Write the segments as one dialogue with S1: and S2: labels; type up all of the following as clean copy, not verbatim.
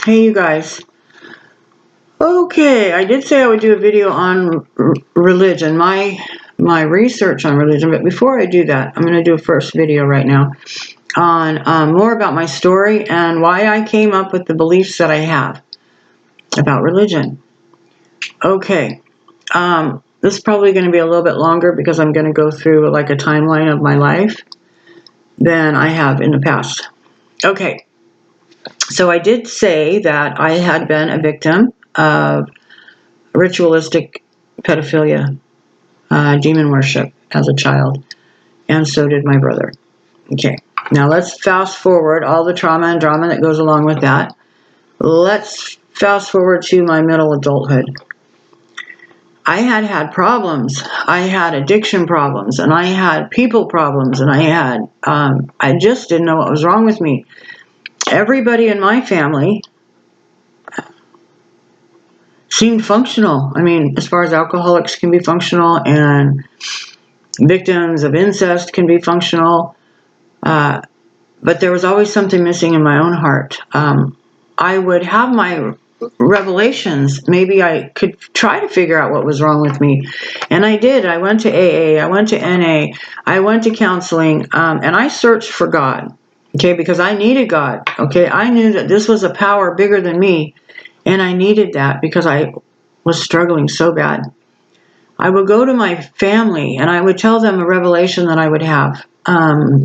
S1: Hey, you guys. Okay, I did say I would do a video on religion, my research on religion. But before I do that, I'm going to do a first video right now on more about my story and why I came up with the beliefs that I have about religion. Okay, this is probably going to be a little bit longer because I'm going to go through like a timeline of my life than I have in the past. Okay, so I did say that I had been a victim of ritualistic pedophilia, demon worship as a child, and so did my brother. Okay, now let's fast forward all the trauma and drama that goes along with that. Let's fast forward to my middle adulthood. I had problems. I had addiction problems, and I had people problems, and I just didn't know what was wrong with me. Everybody in my family seemed functional. I mean, as far as alcoholics can be functional and victims of incest can be functional, but there was always something missing in my own heart. I would have my revelations. Maybe I could try to figure out what was wrong with me. And I did. I went to AA, I went to NA, I went to counseling, and I searched for God, okay, because I needed God, okay? I knew that this was a power bigger than me, and I needed that because I was struggling so bad. I would go to my family and I would tell them a revelation that I would have.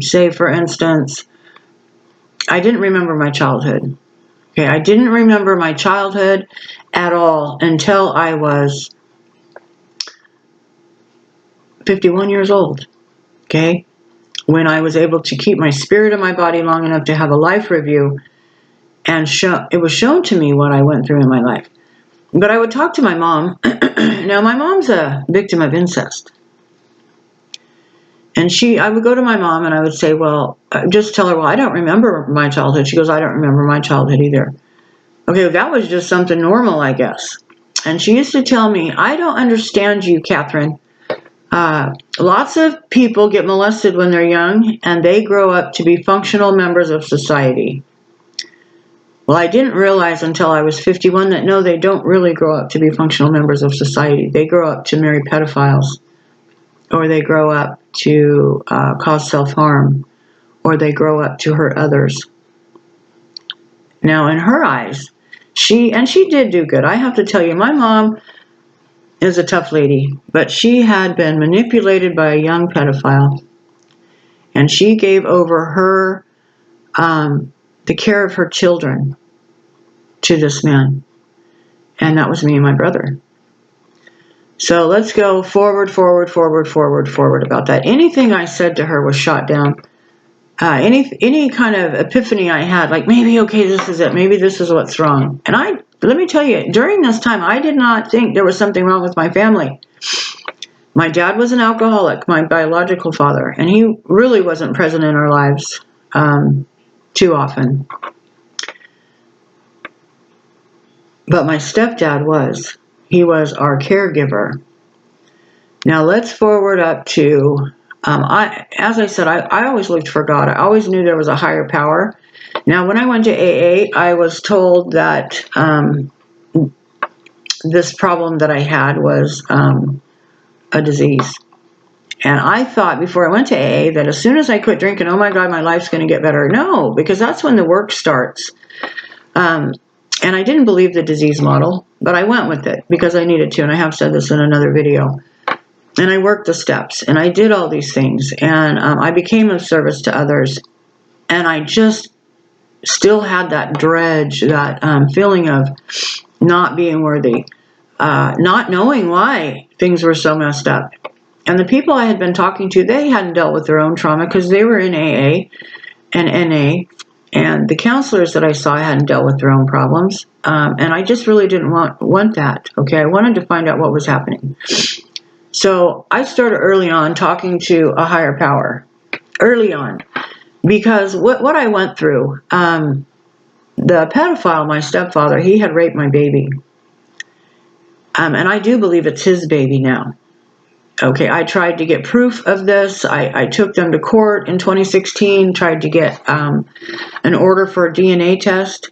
S1: Say, for instance, I didn't remember my childhood. Okay, I didn't remember my childhood at all until I was 51 years old. Okay, when I was able to keep my spirit in my body long enough to have a life review, and it was shown to me what I went through in my life. But I would talk to my mom. Now, my mom's a victim of incest. And I would go to my mom and I would say, well, just tell her, well, I don't remember my childhood. She goes, I don't remember my childhood either. Okay, that was just something normal, I guess. And she used to tell me, I don't understand you, Catherine. Lots of people get molested when they're young and they grow up to be functional members of society. Well, I didn't realize until I was 51 that no, they don't really grow up to be functional members of society. They grow up to marry pedophiles, or they grow up to cause self-harm, or they grow up to hurt others. Now, in her eyes, she did do good. I have to tell you, my mom is a tough lady, but she had been manipulated by a young pedophile, and she gave over her the care of her children to this man, and that was me and my brother. So let's go forward about that. Anything I said to her was shot down. Any kind of epiphany I had, like maybe, okay, this is it. Maybe this is what's wrong. And let me tell you, during this time, I did not think there was something wrong with my family. My dad was an alcoholic, my biological father, and he really wasn't present in our lives too often. But my stepdad was. He was our caregiver. Now let's forward up to, as I said, I always looked for God. I always knew there was a higher power. Now, when I went to AA, I was told that this problem that I had was a disease. And I thought before I went to AA that as soon as I quit drinking, oh my God, my life's going to get better. No, because that's when the work starts. And I didn't believe the disease model, but I went with it because I needed to. And I have said this in another video. And I worked the steps and I did all these things. And I became of service to others. And I just still had that dredge, that feeling of not being worthy, not knowing why things were so messed up. And the people I had been talking to, they hadn't dealt with their own trauma because they were in AA and NA. And the counselors that I saw hadn't dealt with their own problems. And I just really didn't want that. Okay, I wanted to find out what was happening. So I started early on talking to a higher power, early on. Because what I went through, the pedophile, my stepfather, he had raped my baby. And I do believe it's his baby now. Okay, I tried to get proof of this. I took them to court in 2016, tried to get an order for a DNA test.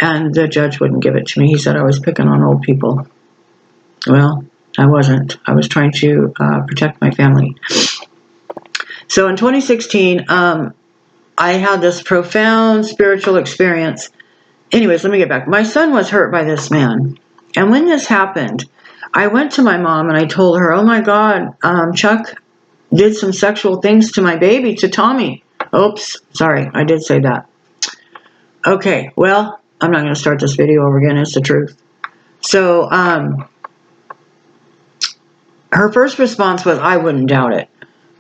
S1: And the judge wouldn't give it to me. He said I was picking on old people. Well, I wasn't. I was trying to protect my family. So in 2016, I had this profound spiritual experience. Anyways, let me get back. My son was hurt by this man. And when this happened, I went to my mom and I told her, oh my God, Chuck did some sexual things to my baby, to Tommy. Oops, sorry, I did say that. Okay, well, I'm not going to start this video over again. It's the truth. So her first response was, I wouldn't doubt it.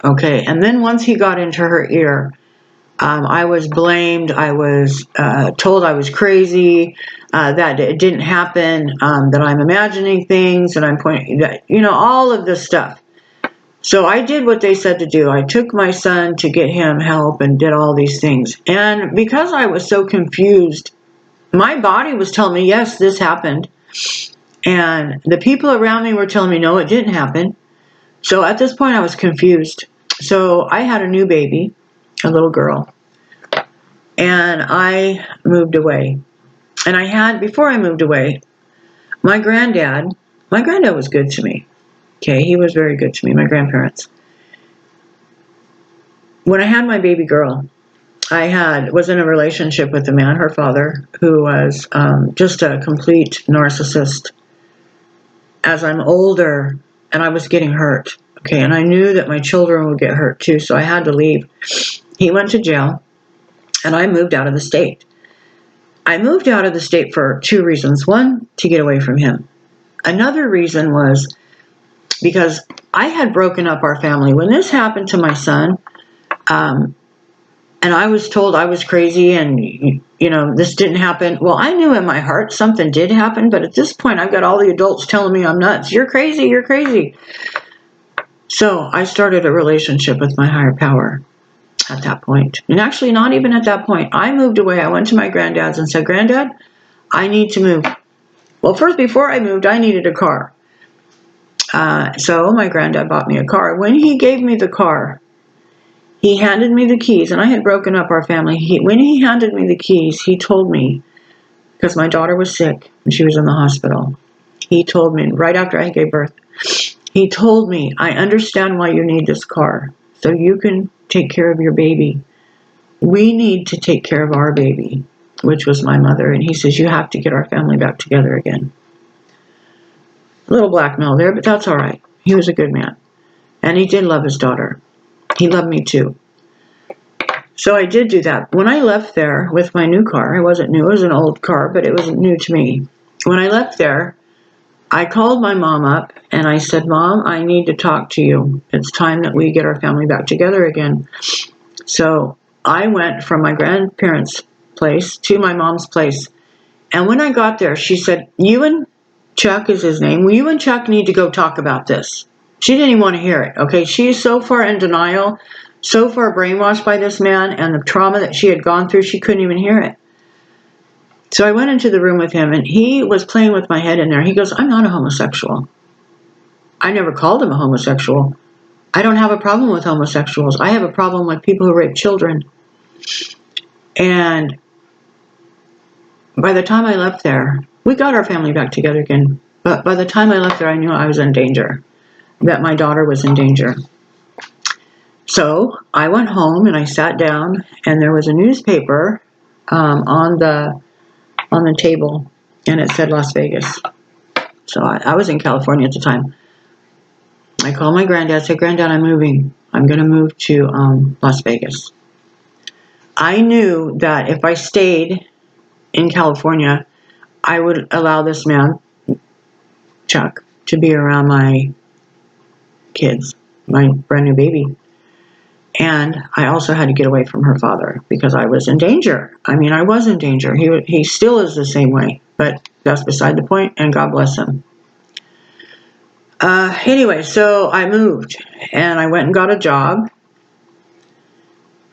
S1: Okay, and then once he got into her ear, I was blamed. I was told I was crazy, that it didn't happen, that I'm imagining things, and I'm pointing, all of this stuff. So I did what they said to do. I took my son to get him help and did all these things. And because I was so confused, my body was telling me, yes, this happened. And the people around me were telling me, no, it didn't happen. So at this point, I was confused. So I had a new baby, a little girl, and I moved away. And before I moved away, my granddad was good to me. Okay, he was very good to me, my grandparents. When I had my baby girl, I was in a relationship with a man, her father, who was just a complete narcissist. As I'm older, and I was getting hurt, okay, and I knew that my children would get hurt too, so I had to leave. He went to jail, and I moved out of the state. I moved out of the state for two reasons. One, to get away from him. Another reason was because I had broken up our family. When this happened to my son, and I was told I was crazy and, this didn't happen. Well, I knew in my heart something did happen, but at this point, I've got all the adults telling me I'm nuts. You're crazy, you're crazy. So I started a relationship with my higher power at that point. And actually, not even at that point. I moved away. I went to my granddad's and said, Granddad, I need to move. Well, first, before I moved, I needed a car. So my granddad bought me a car. When he gave me the car, he handed me the keys, and I had broken up our family. When he handed me the keys, he told me, because my daughter was sick and she was in the hospital, he told me, right after I gave birth, he told me, I understand why you need this car, so you can take care of your baby. We need to take care of our baby, which was my mother, and he says, you have to get our family back together again. A little blackmail there, but that's all right. He was a good man, and he did love his daughter. He loved me too. So I did do that. When I left there with my new car, it wasn't new, it was an old car, but it wasn't new to me. When I left there, I called my mom up and I said, Mom, I need to talk to you. It's time that we get our family back together again. So I went from my grandparents' place to my mom's place. And when I got there, she said, you and Chuck is his name. You and Chuck need to go talk about this. She didn't even want to hear it, okay? She's so far in denial, so far brainwashed by this man and the trauma that she had gone through, she couldn't even hear it. So I went into the room with him, and he was playing with my head in there. He goes, I'm not a homosexual. I never called him a homosexual. I don't have a problem with homosexuals. I have a problem with people who rape children. And by the time I left there, we got our family back together again. But by the time I left there, I knew I was in danger, that my daughter was in danger. So I went home and I sat down, and there was a newspaper on the table, and it said Las Vegas. So I was in California at the time. I called my granddad, said, Granddad, I'm moving. I'm going to move to Las Vegas. I knew that if I stayed in California, I would allow this man, Chuck, to be around my kids, my brand new baby. And I also had to get away from her father because I was in danger. I mean, I was in danger. He still is the same way, but that's beside the point, and God bless him. Anyway, so I moved, and I went and got a job.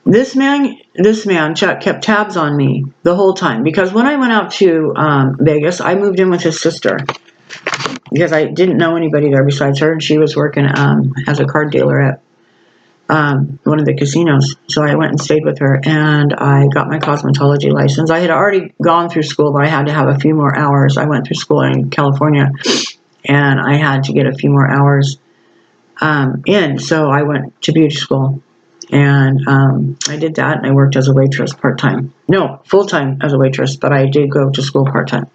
S1: This man, Chuck, kept tabs on me the whole time, because when I went out to Vegas, I moved in with his sister because I didn't know anybody there besides her, and she was working as a card dealer at one of the casinos. So I went and stayed with her, and I got my cosmetology license. I had already gone through school, but I had to have a few more hours. I went through school in California, and I had to get a few more hours in. So I went to beauty school, and I did that, and I worked as a waitress part-time. No, full-time as a waitress, but I did go to school part-time.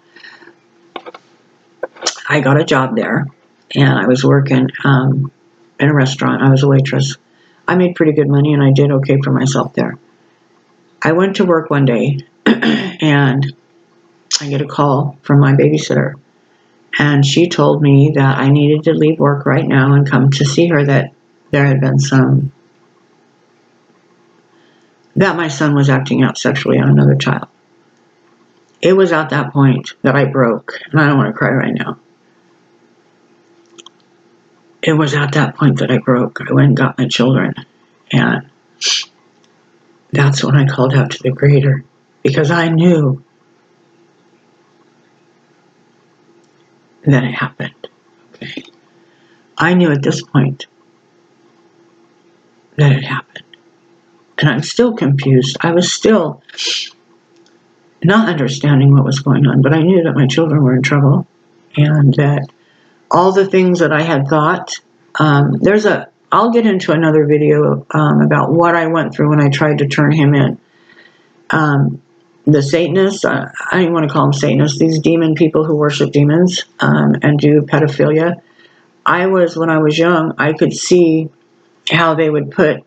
S1: I got a job there, and I was working in a restaurant. I was a waitress. I made pretty good money, and I did okay for myself there. I went to work one day, and I get a call from my babysitter, and she told me that I needed to leave work right now and come to see her, that there had been that my son was acting out sexually on another child. It was at that point that I broke, and I don't want to cry right now. It was at that point that I broke. I went and got my children, and that's when I called out to the Creator, because I knew that it happened. Okay. I knew at this point that it happened, and I'm still confused. I was still not understanding what was going on, but I knew that my children were in trouble, and that all the things that I had thought, I'll get into another video about what I went through when I tried to turn him in. The Satanists, I don't even want to call them Satanists, these demon people who worship demons and do pedophilia. When I was young, I could see how they would put,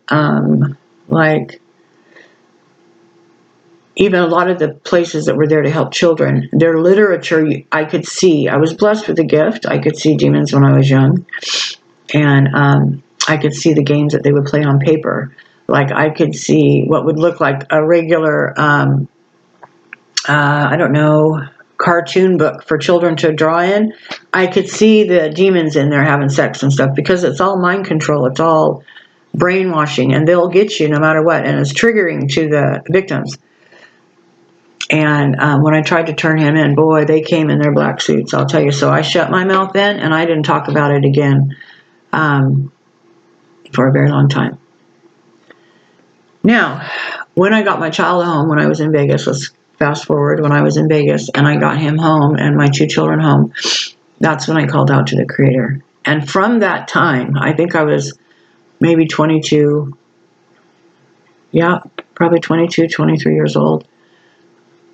S1: even a lot of the places that were there to help children, their literature, I could see. I was blessed with a gift. I could see demons when I was young. And I could see the games that they would play on paper. Like, I could see what would look like a regular, cartoon book for children to draw in. I could see the demons in there having sex and stuff, because it's all mind control. It's all brainwashing, and they'll get you no matter what. And it's triggering to the victims. And when I tried to turn him in, boy, they came in their black suits, I'll tell you. So I shut my mouth then, and I didn't talk about it again for a very long time. Now, when I got my child home, when I was in Vegas, let's fast forward, when I was in Vegas and I got him home and my 2 children home, that's when I called out to the Creator. And from that time, I think I was maybe 22, probably 22, 23 years old.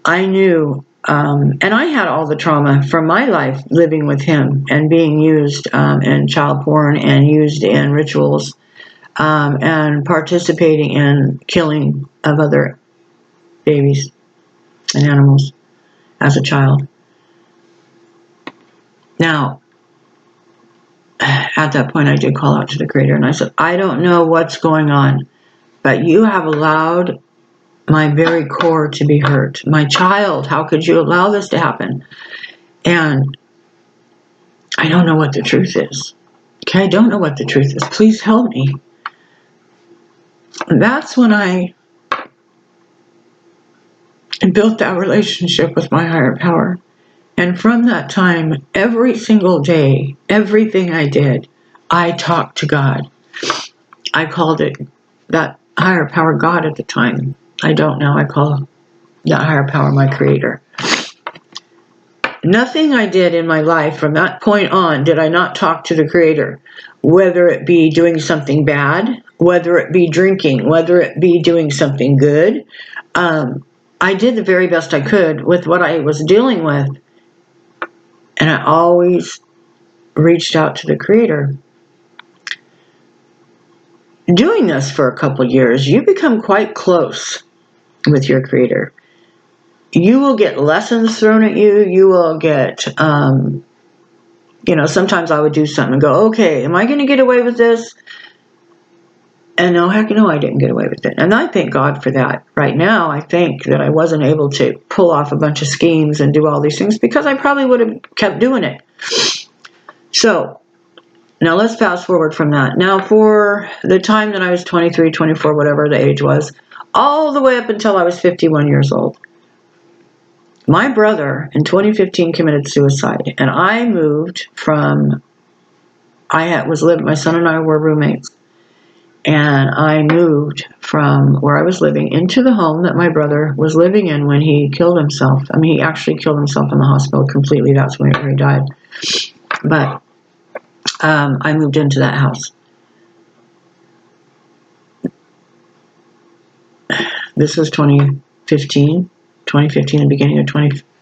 S1: I knew, and I had all the trauma from my life living with him and being used in child porn and used in rituals and participating in killing of other babies and animals as a child. Now, at that point, I did call out to the Creator, and I said, I don't know what's going on, but you have allowed my very core to be hurt. My child, how could you allow this to happen? And I don't know what the truth is. Okay, I don't know what the truth is. Please help me. And that's when I built that relationship with my higher power. And from that time, every single day, everything I did, I talked to God. I called it that higher power God at the time. I don't now. I call that higher power my Creator. Nothing I did in my life from that point on did I not talk to the Creator, whether it be doing something bad, whether it be drinking, whether it be doing something good. I did the very best I could with what I was dealing with, and I always reached out to the Creator. Doing this for a couple years, you become quite close with your Creator. You will get lessons thrown at you. You will get, sometimes I would do something and go, okay, am I going to get away with this? And no, heck no, I didn't get away with it. And I thank God for that. Right now, I think that I wasn't able to pull off a bunch of schemes and do all these things, because I probably would have kept doing it. So, now let's fast forward from that. Now, for the time that I was 23, 24, whatever the age was, all the way up until I was 51 years old, my brother in 2015 committed suicide, and I moved from, my son and I were roommates, And I moved from where I was living into the home that my brother was living in when he killed himself. I mean, he actually killed himself in the hospital completely. That's where he died. But I moved into that house. This was 2015, the beginning of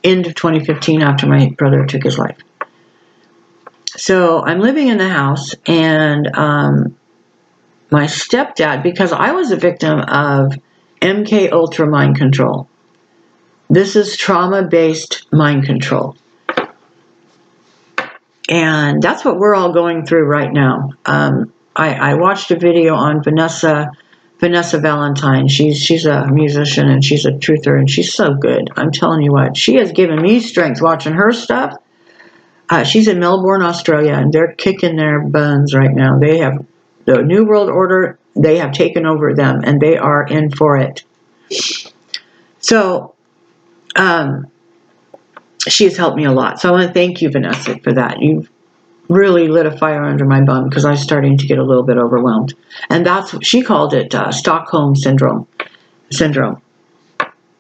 S1: end of 2015, after my brother took his life. So I'm living in the house, and my stepdad, because I was a victim of MK Ultra mind control. This is trauma-based mind control. And that's what we're all going through right now. I watched a video on Vanessa Valentine. She's a musician, and she's a truther, and she's so good. I'm telling you what, she has given me strength watching her stuff. She's in Melbourne, Australia, and they're kicking their buns right now. They have the New World Order. They have taken over them, and they are in for it. So she has helped me a lot. So I want to thank you, Vanessa, for that. You've really lit a fire under my bum, because I was starting to get a little bit overwhelmed. And that's what she called it, Stockholm Syndrome.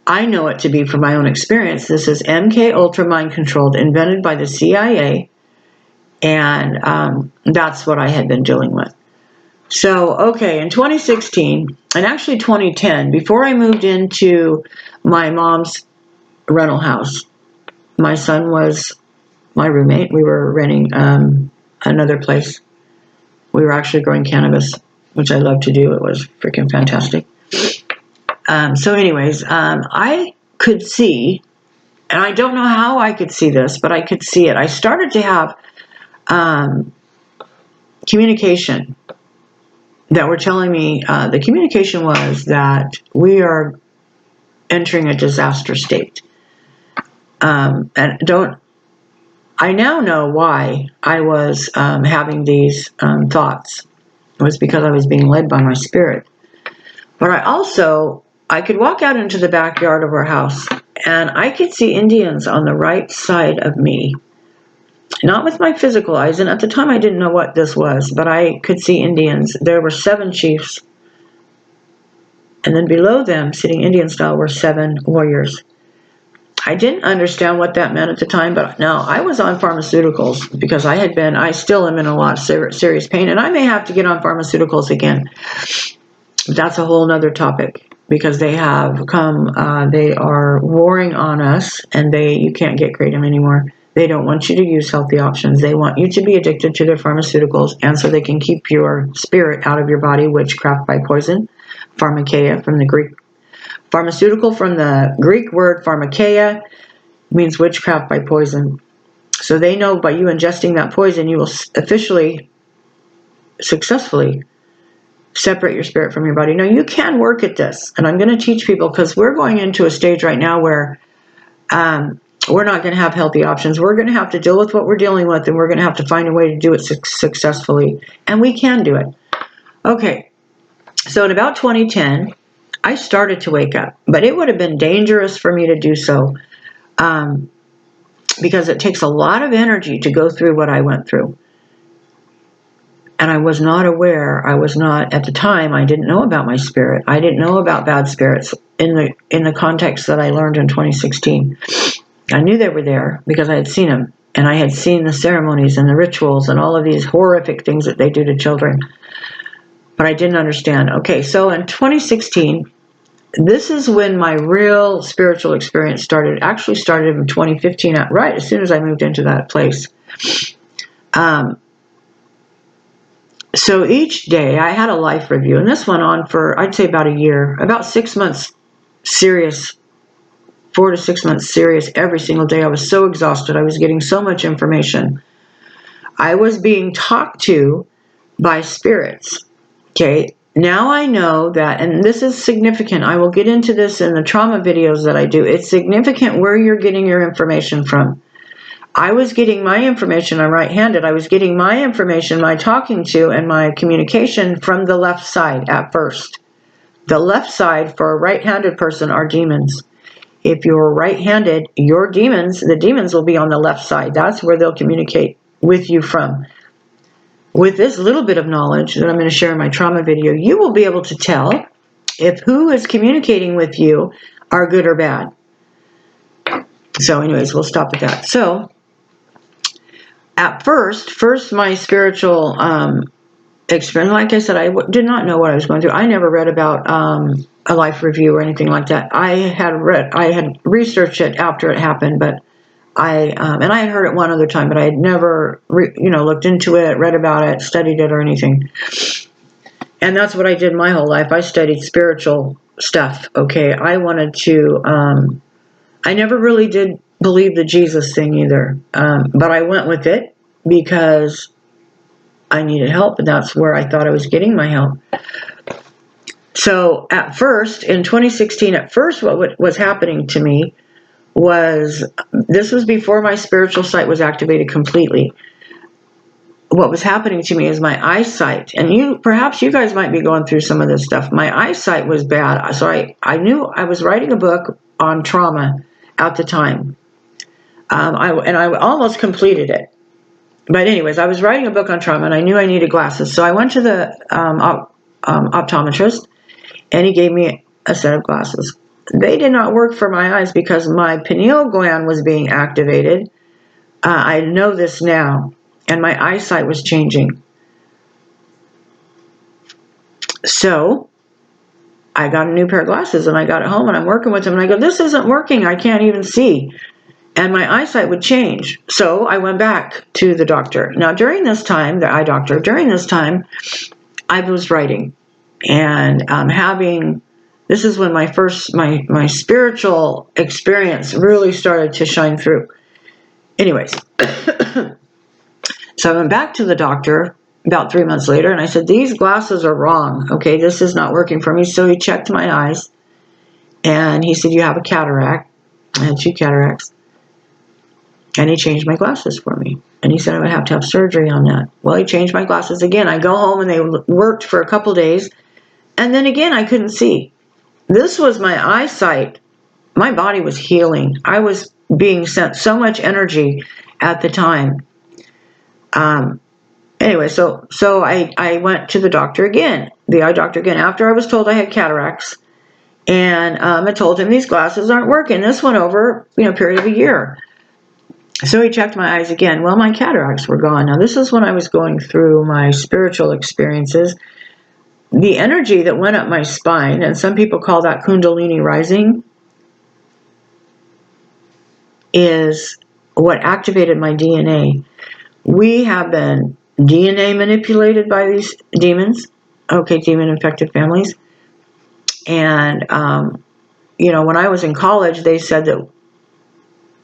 S1: I know it to be from my own experience. This is MK Ultra mind controlled, invented by the CIA, and that's what I had been dealing with. So, okay, in 2016, and actually 2010, before I moved into my mom's rental house, my son was my roommate. We were renting another place. We were actually growing cannabis, which I love to do. It was freaking fantastic. So anyways, I could see, and I don't know how I could see this, but I could see it. I started to have communication that were telling me, the communication was that we are entering a disaster state. And I now know why I was having these thoughts. It was because I was being led by my spirit. But I could walk out into the backyard of our house, and I could see Indians on the right side of me. Not with my physical eyes, and at the time I didn't know what this was, but I could see Indians. There were 7 chiefs, and then below them, sitting Indian style, were 7 warriors. I didn't understand what that meant at the time, but now I was on pharmaceuticals because I still am in a lot of serious pain, and I may have to get on pharmaceuticals again. That's a whole nother topic, because they have they are warring on us, and you can't get kratom anymore. They don't want you to use healthy options. They want you to be addicted to their pharmaceuticals, and so they can keep your spirit out of your body. Witchcraft by poison, pharmakeia from the Greek. Pharmaceutical from the Greek word pharmakeia means witchcraft by poison. So they know by you ingesting that poison, you will successfully separate your spirit from your body. Now, you can work at this, and I'm going to teach people, because we're going into a stage right now where we're not going to have healthy options. We're going to have to deal with what we're dealing with, and we're going to have to find a way to do it successfully, and we can do it. Okay, so in about 2010, I started to wake up, but it would have been dangerous for me to do so, because it takes a lot of energy to go through what I went through. And I was not aware. At the time, I didn't know about my spirit. I didn't know about bad spirits in the context that I learned in 2016. I knew they were there because I had seen them, and I had seen the ceremonies and the rituals and all of these horrific things that they do to children. But I didn't understand. Okay, so in 2016, this is when my real spiritual experience started. It actually started in 2015, right as soon as I moved into that place. So each day I had a life review, and this went on for, I'd say, about a year, about 6 months serious, 4 to 6 months serious every single day. I was so exhausted. I was getting so much information. I was being talked to by spirits. Okay, now I know that, and this is significant. I will get into this in the trauma videos that I do. It's significant where you're getting your information from. I was getting my information, I'm right-handed, I was getting my information, my talking to, and my communication from the left side at first. The left side for a right-handed person are demons. If you're right-handed, the demons will be on the left side. That's where they'll communicate with you from. with this little bit of knowledge that I'm going to share in my trauma video, you will be able to tell if who is communicating with you are good or bad. So anyways, we'll stop at that. So at first my spiritual experience, like I said, I did not know what I was going through. I never read about a life review or anything like that. I had researched it after it happened, but and I had heard it one other time, but I had never looked into it, read about it, studied it or anything. And that's what I did my whole life. I studied spiritual stuff. Okay, I wanted to. I never really did believe the Jesus thing either, but I went with it because I needed help, and that's where I thought I was getting my help. So at first, in 2016, what was happening to me was, this was before my spiritual sight was activated completely. What was happening to me is my eyesight, and perhaps you guys might be going through some of this stuff. My eyesight was bad, so I knew I was writing a book on trauma at the time. I almost completed it. But anyways, I was writing a book on trauma, and I knew I needed glasses. So I went to the optometrist, and he gave me a set of glasses. They did not work for my eyes because my pineal gland was being activated. I know this now, and my eyesight was changing. So I got a new pair of glasses, and I got it home, and I'm working with them, and I go, this isn't working. I can't even see. And my eyesight would change. So I went back to the doctor. Now, during this time, the eye doctor, I was writing and this is when my spiritual experience really started to shine through. Anyways, so I went back to the doctor about 3 months later, and I said, these glasses are wrong. Okay, this is not working for me. So he checked my eyes, and he said, you have a cataract. I had 2 cataracts. And he changed my glasses for me. And he said I would have to have surgery on that. Well, he changed my glasses again. I go home, and they worked for a couple days. And then again, I couldn't see. This was my eyesight. My body was healing. I was being sent so much energy at the time. Anyway, so I went to the doctor again, the eye doctor again, after I was told I had cataracts. And I told him these glasses aren't working. This went over, a period of a year. So he checked my eyes again. Well, my cataracts were gone. Now, this is when I was going through my spiritual experiences. The energy that went up my spine, and some people call that Kundalini rising, is what activated my DNA. We have been DNA manipulated by these demons, demon-infected families. And, when I was in college, they said that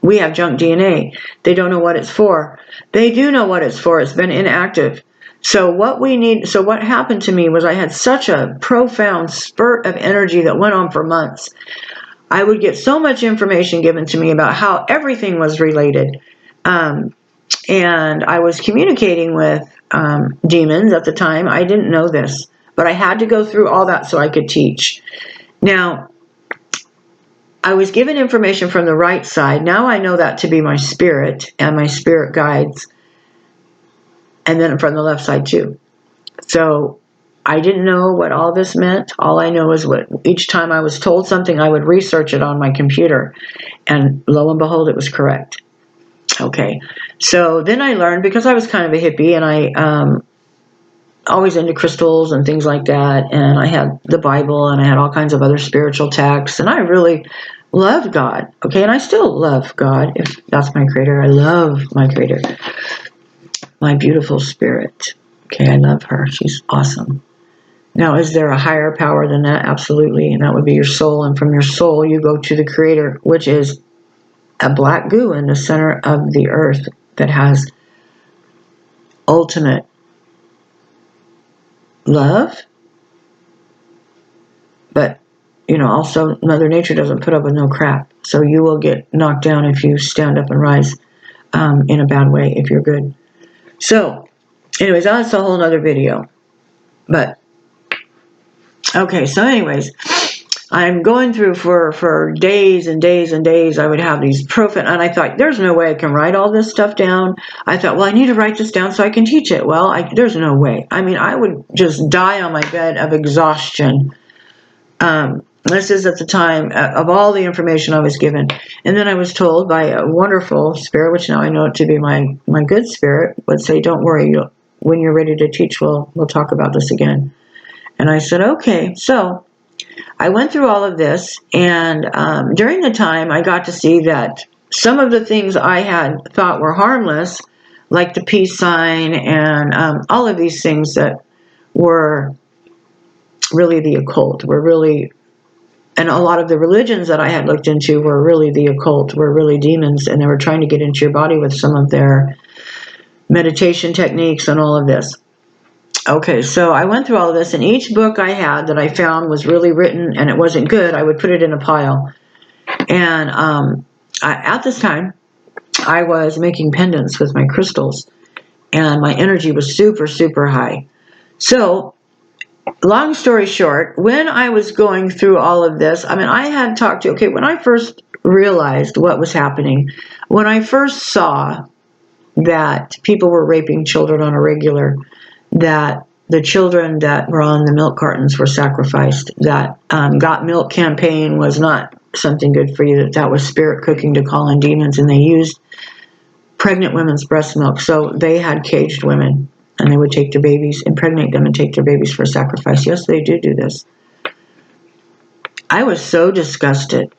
S1: we have junk DNA. They don't know what it's for. They do know what it's for. It's been inactive. So what happened to me was I had such a profound spurt of energy that went on for months. I would get so much information given to me about how everything was related. And I was communicating with demons at the time. I didn't know this, but I had to go through all that so I could teach. Now, I was given information from the right side. Now I know that to be my spirit and my spirit guides. And then from the left side too. So I didn't know what all this meant. All I know is each time I was told something, I would research it on my computer. And lo and behold, it was correct. Okay. So then I learned, because I was kind of a hippie, and I always into crystals and things like that. And I had the Bible, and I had all kinds of other spiritual texts. And I really loved God. Okay. And I still love God. If that's my creator, I love my creator. My beautiful spirit. Okay, I love her. She's awesome. Now, is there a higher power than that? Absolutely. And that would be your soul. And from your soul, you go to the creator, which is a black goo in the center of the earth that has ultimate love. But, also Mother Nature doesn't put up with no crap. So you will get knocked down if you stand up and rise in a bad way if you're good. So, anyways, that's a whole nother video. But, okay, so anyways, I'm going through for days and days and days. I would have these and I thought, there's no way I can write all this stuff down. I thought, well, I need to write this down so I can teach it. Well, there's no way. I mean, I would just die on my bed of exhaustion. This is at the time of all the information I was given. And then I was told by a wonderful spirit, which now I know it to be my good spirit, would say, don't worry, when you're ready to teach, we'll talk about this again. And I said, okay. So I went through all of this, and during the time, I got to see that some of the things I had thought were harmless, like the peace sign and all of these things that were really the occult, were really, and a lot of the religions that I had looked into were really the occult, were really demons, and they were trying to get into your body with some of their meditation techniques and all of this. Okay, so I went through all of this, and each book I had that I found was really written and it wasn't good, I would put it in a pile. And at this time, I was making pendants with my crystals, and my energy was super, super high. So, long story short, when I was going through all of this, I mean, I had talked to, okay, when I first realized what was happening, when I first saw that people were raping children on a regular, that the children that were on the milk cartons were sacrificed, that Got Milk campaign was not something good for you, that was spirit cooking to call in demons, and they used pregnant women's breast milk. So they had caged women, and they would take their babies, impregnate them, and take their babies for sacrifice. Yes, they do this. I was so disgusted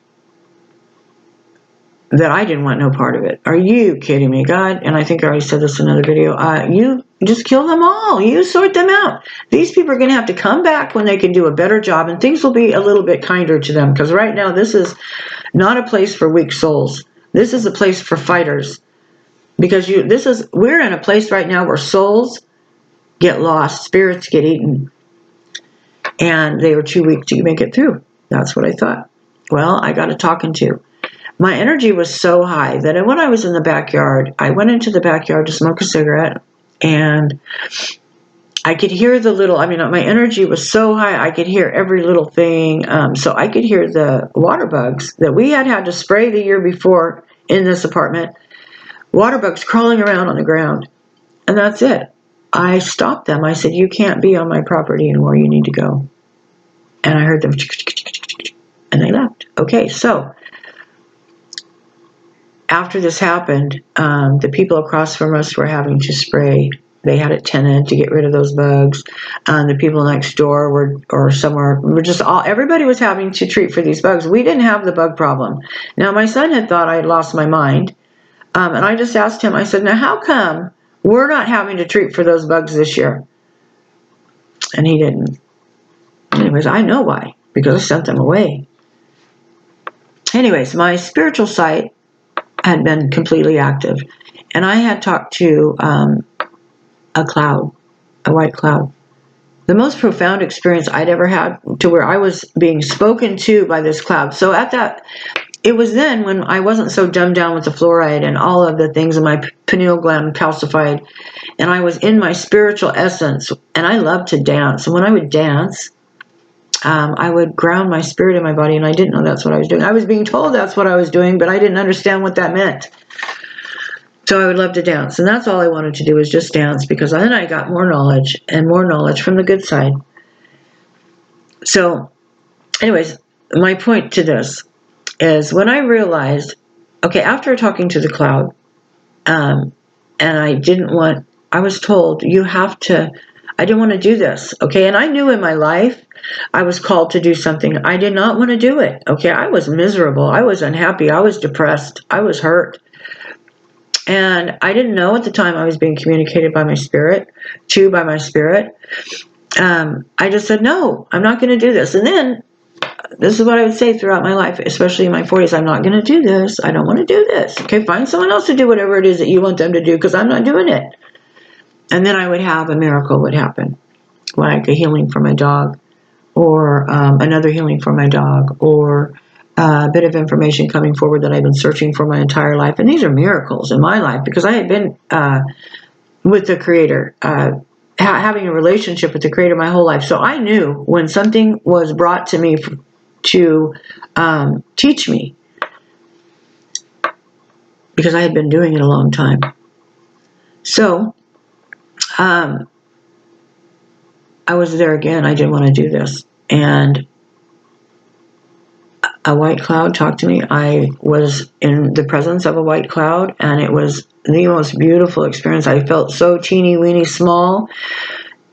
S1: that I didn't want no part of it. Are you kidding me, God? And I think I already said this in another video. You just kill them all. You sort them out. These people are going to have to come back when they can do a better job, and things will be a little bit kinder to them. Because right now, this is not a place for weak souls. This is a place for fighters. Because we're in a place right now where souls get lost, spirits get eaten, and they were too weak to make it through. That's what I thought. Well, I got a talking to. My energy was so high that when I was in the backyard, I went into the backyard to smoke a cigarette, and I could hear my energy was so high, I could hear every little thing. So I could hear the water bugs that we had to spray the year before in this apartment, water bugs crawling around on the ground. And that's it. I stopped them. I said, you can't be on my property anymore. You need to go. And I heard them, and they left. Okay, so after this happened, the people across from us were having to spray. They had it tented to get rid of those bugs. The people next door everybody was having to treat for these bugs. We didn't have the bug problem. Now, my son had thought I had lost my mind. And I just asked him, I said, now how come we're not having to treat for those bugs this year? And he didn't. Anyways, I know why, because I sent them away. Anyways, my spiritual sight had been completely active, and I had talked to a cloud, a white cloud. The most profound experience I'd ever had, to where I was being spoken to by this cloud. So it was then when I wasn't so dumbed down with the fluoride and all of the things in my pineal gland calcified, and I was in my spiritual essence, and I loved to dance. And when I would dance, I would ground my spirit in my body, and I didn't know that's what I was doing. I was being told that's what I was doing, but I didn't understand what that meant. So I would love to dance, and that's all I wanted to do was just dance, because then I got more knowledge from the good side. So, anyways, my point to this is when I realized, okay, after talking to the cloud, and I was told, I didn't want to do this, okay? And I knew in my life I was called to do something. I did not want to do it, okay? I was miserable. I was unhappy. I was depressed. I was hurt. And I didn't know at the time I was being communicated by my spirit. I just said, no, I'm not going to do this. And then, this is what I would say throughout my life, especially in my 40s, I'm not going to do this. I don't want to do this. Okay, find someone else to do whatever it is that you want them to do, because I'm not doing it. And then I would have a miracle would happen, like a healing for my dog, or another healing for my dog, or a bit of information coming forward that I've been searching for my entire life. And these are miracles in my life, because I had been with the Creator, having a relationship with the Creator my whole life. So I knew when something was brought to me to teach me, because I had been doing it a long time. So I was there again. I didn't want to do this. And a white cloud talked to me. I was in the presence of a white cloud, and it was the most beautiful experience. I felt so teeny weeny small,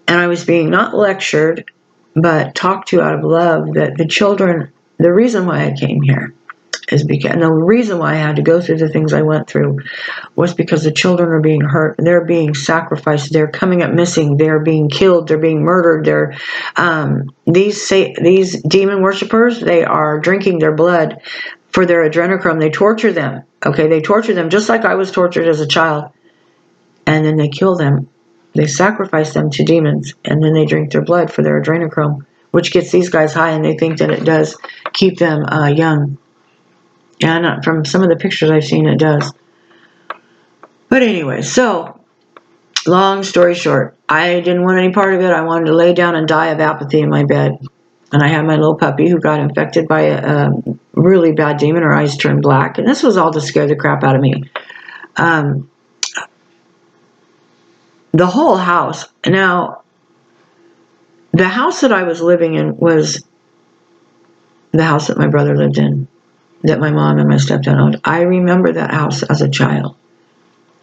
S1: and I was being not lectured, but talked to out of love, that the children, the reason why I came here is because, and the reason why I had to go through the things I went through was because the children are being hurt, they're being sacrificed, they're coming up missing, they're being killed, they're being murdered, these demon worshipers, they are drinking their blood for their adrenochrome. They torture them, okay? They torture them just like I was tortured as a child, and then they kill them. They sacrifice them to demons, and then they drink their blood for their adrenochrome, which gets these guys high, and they think that it does keep them young. And from some of the pictures I've seen, it does. But anyway, so long story short, I didn't want any part of it. I wanted to lay down and die of apathy in my bed. And I had my little puppy who got infected by a really bad demon. Her eyes turned black. And this was all to scare the crap out of me. The whole house. Now, the house that I was living in was the house that my brother lived in, that my mom and my stepdad owned. I remember that house as a child.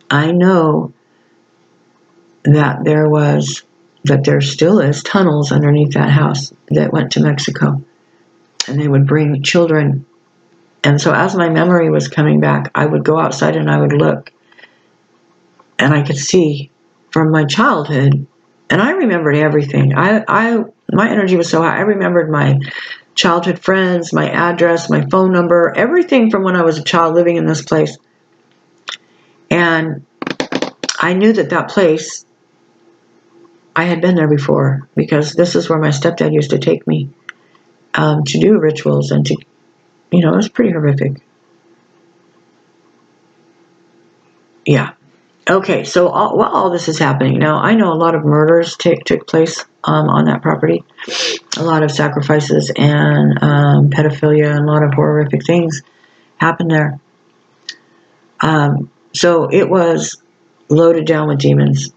S1: I know that there still is tunnels underneath that house that went to Mexico, and they would bring children. And so as my memory was coming back, I would go outside and I would look, and I could see from my childhood, and I remembered everything. My energy was so high. I remembered my childhood friends, my address, my phone number, everything from when I was a child living in this place. And I knew that place, I had been there before, because this is where my stepdad used to take me to do rituals, and to, it was pretty horrific. Yeah. Okay, so while all this is happening, now I know a lot of murders took place on that property, a lot of sacrifices and pedophilia, and a lot of horrific things happened there. So it was loaded down with demons.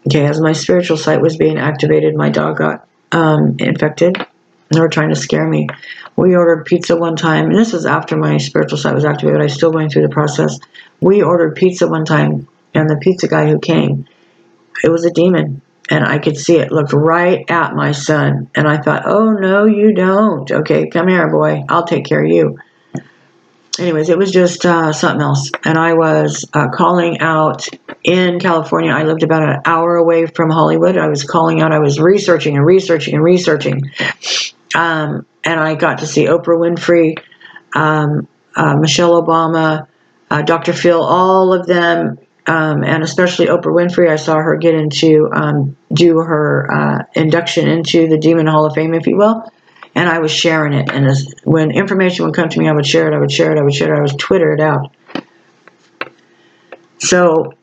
S1: Okay, as my spiritual sight was being activated, my dog got infected. They were trying to scare me. We ordered pizza one time, and this was after my spiritual sight was activated. I was still going through the process. We ordered pizza one time, and the pizza guy who came, it was a demon, and I could see it, looked right at my son, and I thought, oh, no, you don't. Okay, come here, boy. I'll take care of you. Anyways, it was just something else. And I was calling out in California. I lived about an hour away from Hollywood. I was calling out. I was researching and researching and researching. And I got to see Oprah Winfrey, Michelle Obama, Dr. Phil, all of them, and especially Oprah Winfrey. I saw her get into, do her induction into the Demon Hall of Fame, if you will. And I was sharing it. And when information would come to me, I would share it, I would share it, I would share it, I would Twitter it out. So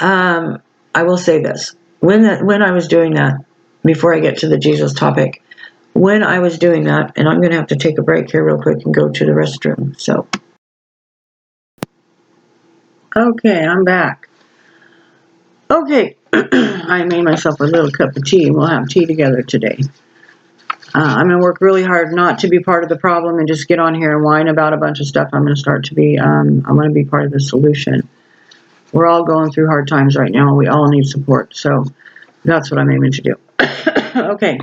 S1: I will say this. When I was doing that, before I get to the Jesus topic, when I was doing that, and I'm going to have to take a break here real quick and go to the restroom. So, okay, I'm back. Okay, I made myself a little cup of tea, and we'll have tea together today. I'm going to work really hard not to be part of the problem and just get on here and whine about a bunch of stuff. I'm going to start to be, I'm going to be part of the solution. We're all going through hard times right now. We all need support. So that's what I'm aiming to do. Okay.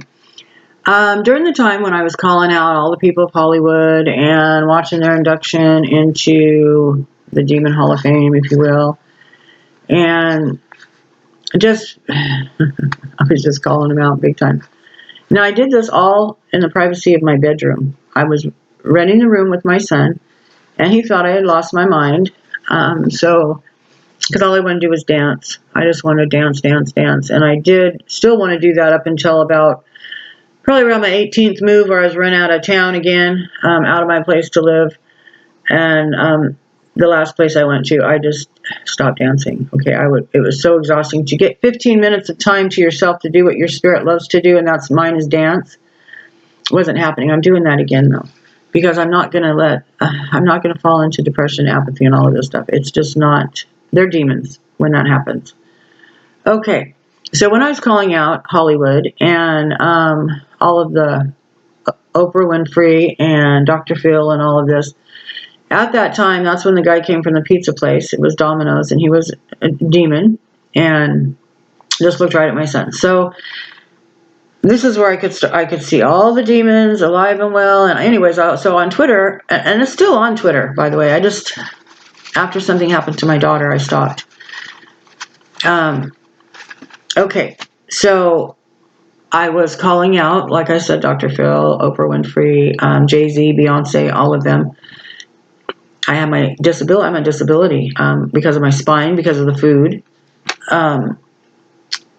S1: During the time when I was calling out all the people of Hollywood and watching their induction into the Demon Hall of Fame, if you will, and just, I was just calling them out big time. Now, I did this all in the privacy of my bedroom. I was renting the room with my son, and he thought I had lost my mind. Because all I wanted to do was dance. I just wanted to dance, dance, dance. And I did still want to do that up until about probably around my 18th move, where I was run out of town again, out of my place to live. And the last place I went to, I just stopped dancing. Okay, it was so exhausting to get 15 minutes of time to yourself to do what your spirit loves to do, and mine is dance. wasn't happening. I'm doing that again though, because I'm not going to fall into depression, apathy, and all of this stuff. It's just not, they're demons when that happens. Okay. So when I was calling out Hollywood and all of the Oprah Winfrey and Dr. Phil and all of this, at that time, that's when the guy came from the pizza place. It was Domino's, and he was a demon and just looked right at my son. So this is where I could see all the demons alive and well. And anyways, so on Twitter, and it's still on Twitter, by the way. I just, after something happened to my daughter, I stopped. Okay, so I was calling out, like I said, Dr. Phil, Oprah Winfrey, Jay-Z, Beyonce, all of them. I have my disability. I'm a disability because of my spine, because of the food.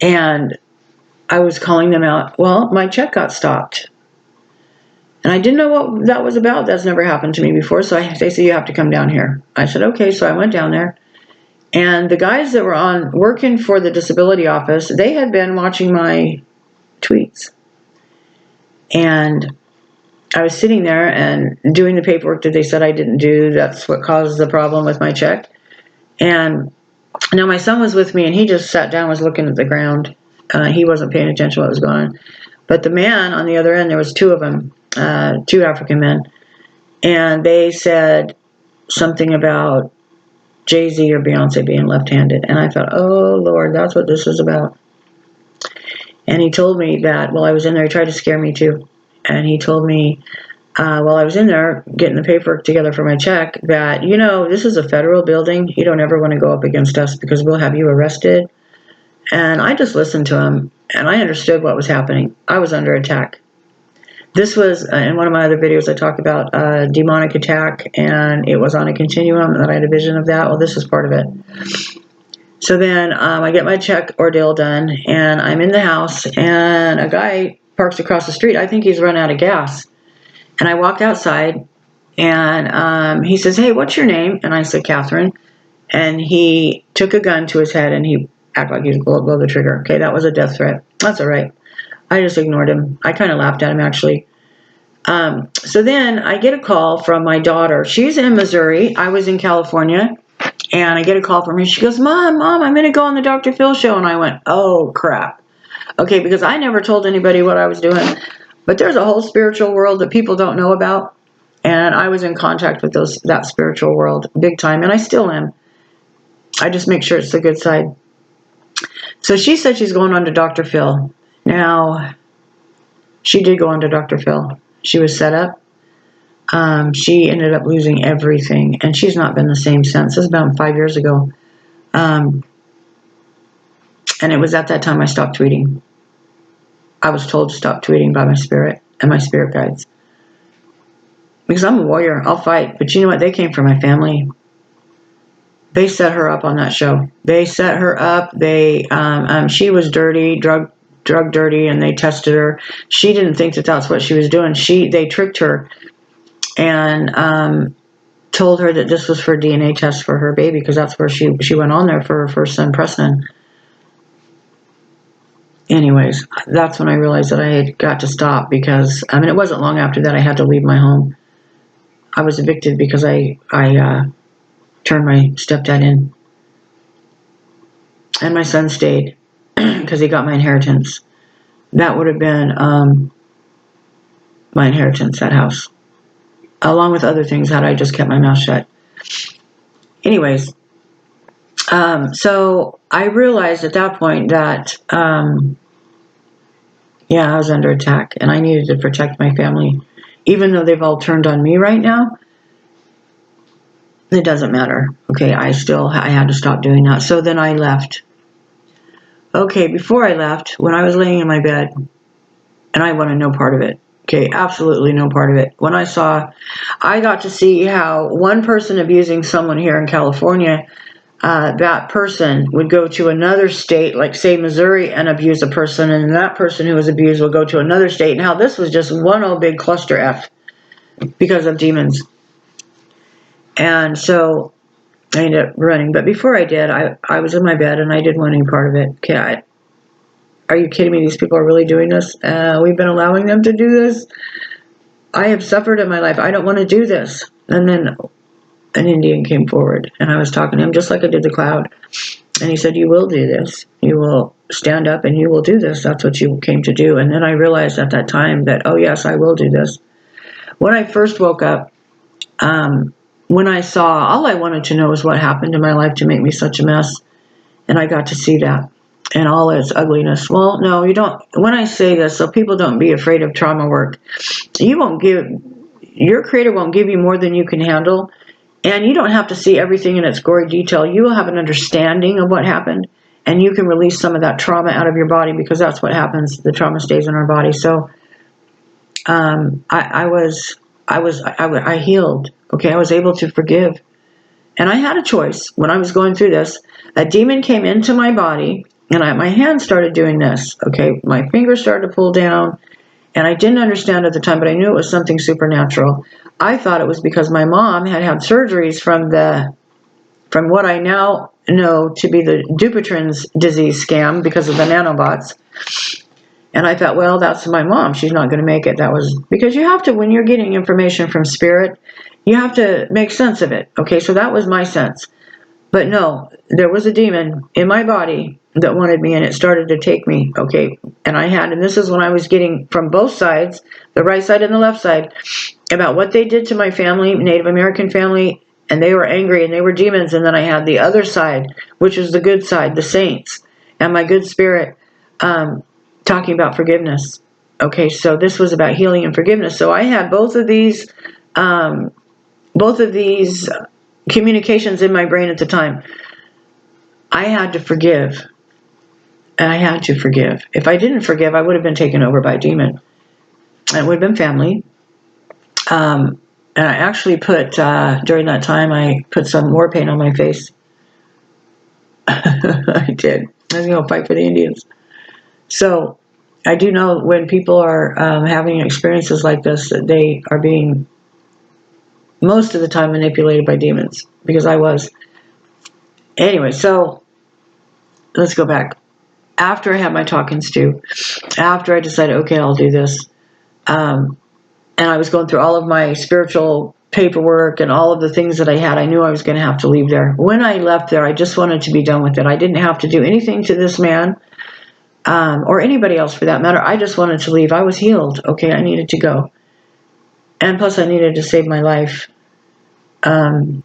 S1: And I was calling them out. Well, my check got stopped. And I didn't know what that was about. That's never happened to me before. So they said, you have to come down here. I said, okay. So I went down there. And the guys that were working for the disability office, they had been watching my tweets. And I was sitting there and doing the paperwork that they said I didn't do. That's what caused the problem with my check. And now my son was with me, and he just sat down, was looking at the ground. He wasn't paying attention to what was going on. But the man on the other end, there was two of them, two African men, and they said something about Jay-Z or Beyonce being left-handed. And I thought, oh, Lord, that's what this is about. And he told me that while I was in there, he tried to scare me too. And he told me while I was in there getting the paperwork together for my check that, this is a federal building. You don't ever want to go up against us because we'll have you arrested. And I just listened to him, and I understood what was happening. I was under attack. This was, in one of my other videos, I talked about a demonic attack, and it was on a continuum, and I had a vision of that. Well, this is part of it. So then I get my check ordeal done, and I'm in the house, and a guy parks across the street. I think he's run out of gas. And I walk outside, and he says, hey, what's your name? And I said, Catherine. And he took a gun to his head, and he acted like he was going to blow the trigger. Okay, that was a death threat. That's all right. I just ignored him. I kind of laughed at him, actually. So then I get a call from my daughter. She's in Missouri. I was in California. And I get a call from her. She goes, Mom, I'm going to go on the Dr. Phil show. And I went, oh, crap. Okay, because I never told anybody what I was doing. But there's a whole spiritual world that people don't know about. And I was in contact with that spiritual world big time. And I still am. I just make sure it's the good side. So she said she's going on to Dr. Phil. Now, she did go on to Dr. Phil. She was set up. She ended up losing everything, and she's not been the same since. This is about 5 years ago. And it was at that time I stopped tweeting. I was told to stop tweeting by my spirit and my spirit guides. Because I'm a warrior. I'll fight. But you know what? They came from my family. They set her up on that show. They set her up. She was dirty, drug dirty, and they tested her. She didn't think that that's what she was doing. They tricked her and told her that this was for DNA tests for her baby, because that's where she went on there for her first son, Preston. Anyways, that's when I realized that I had got to stop, because, it wasn't long after that I had to leave my home. I was evicted because I turned my stepdad in. And my son stayed because he got my inheritance. That would have been my inheritance, that house. Along with other things had I just kept my mouth shut. Anyways, so I realized at that point that, I was under attack, and I needed to protect my family. Even though they've all turned on me right now, it doesn't matter. Okay, I had to stop doing that. So then I left. Okay, before I left, when I was laying in my bed, and I wanted no part of it. Okay, absolutely no part of it. When I got to see how one person abusing someone here in California, that person would go to another state, like say Missouri, and abuse a person, and that person who was abused will go to another state, and how this was just one old big cluster F because of demons. And so I ended up running. But before I did, I was in my bed, and I didn't want any part of it. Okay, are you kidding me? These people are really doing this? We've been allowing them to do this? I have suffered in my life. I don't want to do this. And then an Indian came forward, and I was talking to him just like I did the cloud. And he said, you will do this. You will stand up and you will do this. That's what you came to do. And then I realized at that time that, oh, yes, I will do this. When I first woke up, when I saw, all I wanted to know was what happened in my life to make me such a mess. And I got to see that and all its ugliness. Well, no, you don't. When I say this, so people don't be afraid of trauma work, your creator won't give you more than you can handle. And you don't have to see everything in its gory detail. You will have an understanding of what happened, and you can release some of that trauma out of your body, because that's what happens. The trauma stays in our body. So I healed. Okay, I was able to forgive. And I had a choice when I was going through this. A demon came into my body, and my hand started doing this. Okay, my fingers started to pull down, and I didn't understand at the time, but I knew it was something supernatural. I thought it was because my mom had surgeries from what I now know to be the Dupuytren's disease scam because of the nanobots. And I thought, well, that's my mom. She's not going to make it. That was because you have to, when you're getting information from spirit, you have to make sense of it. Okay, so that was my sense. But no, there was a demon in my body that wanted me, and it started to take me. Okay, and this is when I was getting from both sides, the right side and the left side, about what they did to my family, Native American family, and they were angry and they were demons. And then I had the other side, which was the good side, the saints, and my good spirit, talking about forgiveness. Okay, so this was about healing and forgiveness. So I had both of these communications in my brain at the time. I had to forgive. And I had to forgive. If I didn't forgive, I would have been taken over by a demon. It would have been family. And I actually put, during that time, I put some war paint on my face. I did. I was going to fight for the Indians. So I do know when people are having experiences like this, that they are being, most of the time, manipulated by demons, because I was. Anyway, so let's go back. After I had my talkings to, after I decided, okay, I'll do this, and I was going through all of my spiritual paperwork and all of the things that I had, I knew I was going to have to leave there. When I left there, I just wanted to be done with it. I didn't have to do anything to this man, or anybody else for that matter. I just wanted to leave. I was healed. Okay, I needed to go. And plus I needed to save my life. The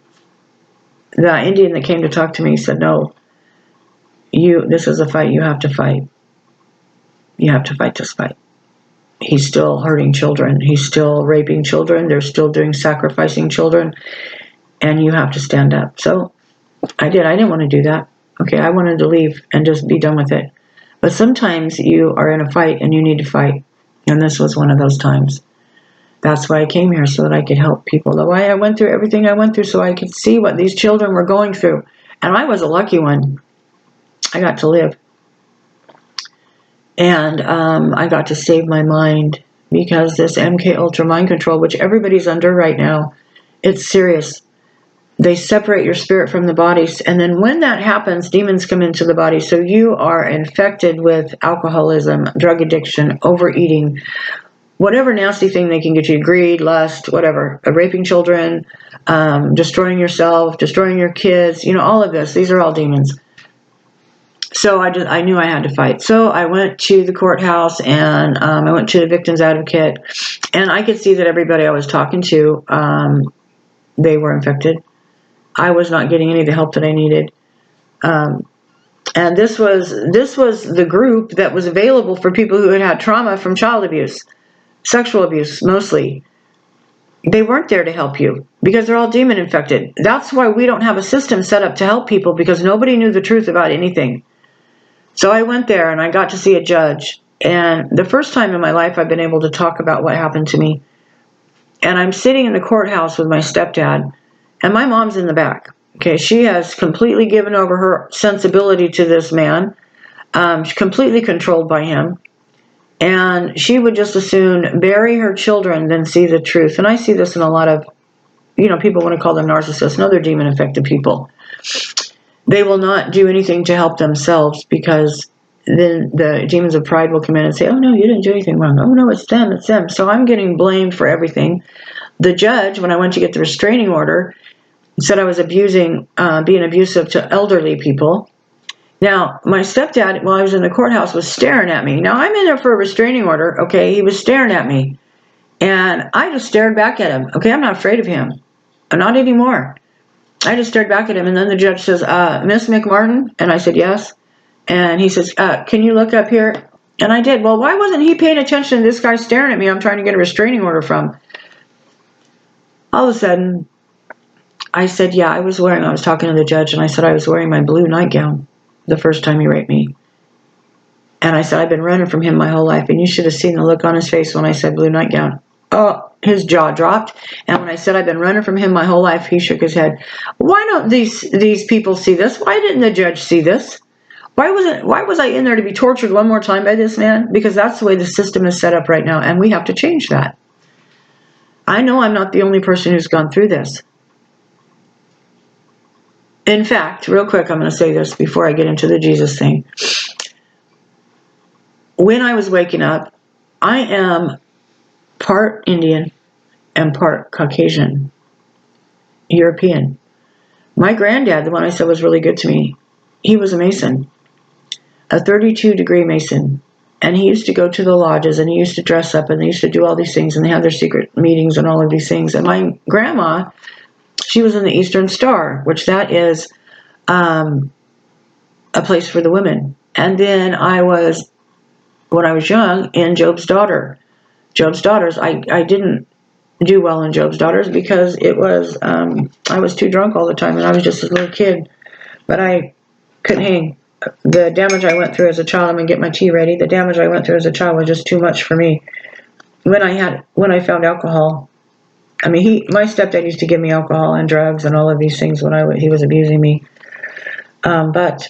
S1: Indian that came to talk to me said, no, this is a fight you have to fight. You have to fight this fight. He's still hurting children. He's still raping children. They're still sacrificing children. And you have to stand up. So I did. I didn't want to do that. Okay, I wanted to leave and just be done with it. But sometimes you are in a fight and you need to fight. And this was one of those times. That's why I came here, so that I could help people. The why I went through everything I went through, so I could see what these children were going through. And I was a lucky one. I got to live. And I got to save my mind, because this MK Ultra mind control, which everybody's under right now, it's serious. They separate your spirit from the body. And then when that happens, demons come into the body. So you are infected with alcoholism, drug addiction, overeating, whatever nasty thing they can get you, greed, lust, whatever, raping children, destroying yourself, destroying your kids, all of this. These are all demons. So I knew I had to fight. So I went to the courthouse, and I went to the victim's advocate, and I could see that everybody I was talking to, they were infected. I was not getting any of the help that I needed. And this was the group that was available for people who had trauma from child abuse, sexual abuse mostly. They weren't there to help you because they're all demon infected. That's why we don't have a system set up to help people, because nobody knew the truth about anything. So I went there and I got to see a judge. And the first time in my life I've been able to talk about what happened to me. And I'm sitting in the courthouse with my stepdad, and my mom's in the back. Okay, she has completely given over her sensibility to this man. She's completely controlled by him. And she would just as soon bury her children than see the truth. And I see this in a lot of, people want to call them narcissists. No, they're demon-affected people. They will not do anything to help themselves because then the demons of pride will come in and say, oh no, you didn't do anything wrong. Oh no, it's them, it's them. So I'm getting blamed for everything. The judge, when I went to get the restraining order, said I was being abusive to elderly people. Now, my stepdad, while I was in the courthouse, was staring at me. Now, I'm in there for a restraining order, okay? He was staring at me. And I just stared back at him. Okay, I'm not afraid of him. I'm not anymore. I just stared back at him. And then the judge says, Miss McMartin? And I said, yes. And he says, can you look up here? And I did. Well, why wasn't he paying attention to this guy staring at me? I'm trying to get a restraining order from. All of a sudden, I said, yeah, I was talking to the judge, and I said I was wearing my blue nightgown the first time he raped me. And I said, I've been running from him my whole life, and you should have seen the look on his face when I said blue nightgown. Oh, his jaw dropped. And when I said I've been running from him my whole life, he shook his head. Why don't these people see this? Why didn't the judge see this? Why was I in there to be tortured one more time by this man? Because that's the way the system is set up right now, and we have to change that. I know I'm not the only person who's gone through this. In fact, real quick, I'm going to say this before I get into the Jesus thing. When I was waking up, I am part Indian and part Caucasian, European. My granddad, the one I said was really good to me, he was a Mason, a 32-degree Mason. And he used to go to the lodges, and he used to dress up, and they used to do all these things, and they had their secret meetings and all of these things. And my grandma, she was in the Eastern Star, which that is a place for the women. And then when I was young, in Job's Daughters. I didn't do well in Job's Daughters because it was, I was too drunk all the time, and I was just a little kid. But I couldn't hang. The damage I went through as a child, I'm going to get my tea ready. The damage I went through as a child was just too much for me. When I found alcohol, I mean, my stepdad used to give me alcohol and drugs and all of these things when he was abusing me. But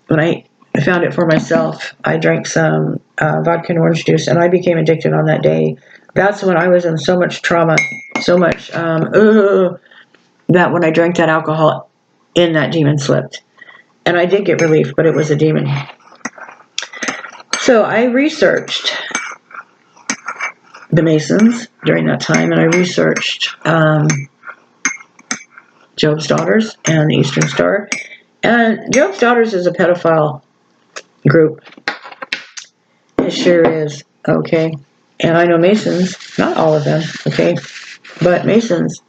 S1: when I found it for myself, I drank some vodka and orange juice, and I became addicted on that day. That's when I was in so much trauma, so much, that when I drank that alcohol, that demon slipped. And I did get relief, but it was a demon. So I researched the Masons during that time, and I researched Job's Daughters and the Eastern Star. And Job's Daughters is a pedophile group. It sure is, okay? And I know Masons, not all of them, okay? But Masons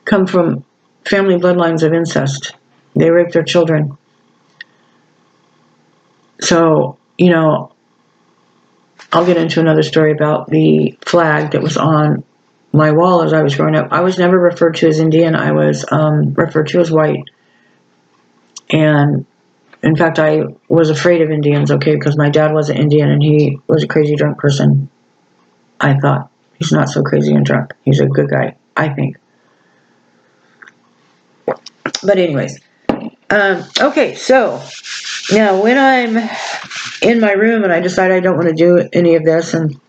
S1: come from family bloodlines of incest. They rape their children. So, I'll get into another story about the flag that was on my wall as I was growing up. I was never referred to as Indian. I was referred to as white. And in fact, I was afraid of Indians, okay, because my dad was an Indian and he was a crazy drunk person. I thought, he's not so crazy and drunk. He's a good guy, I think. But anyways, okay, so now when I'm in my room and I decide I don't want to do any of this, and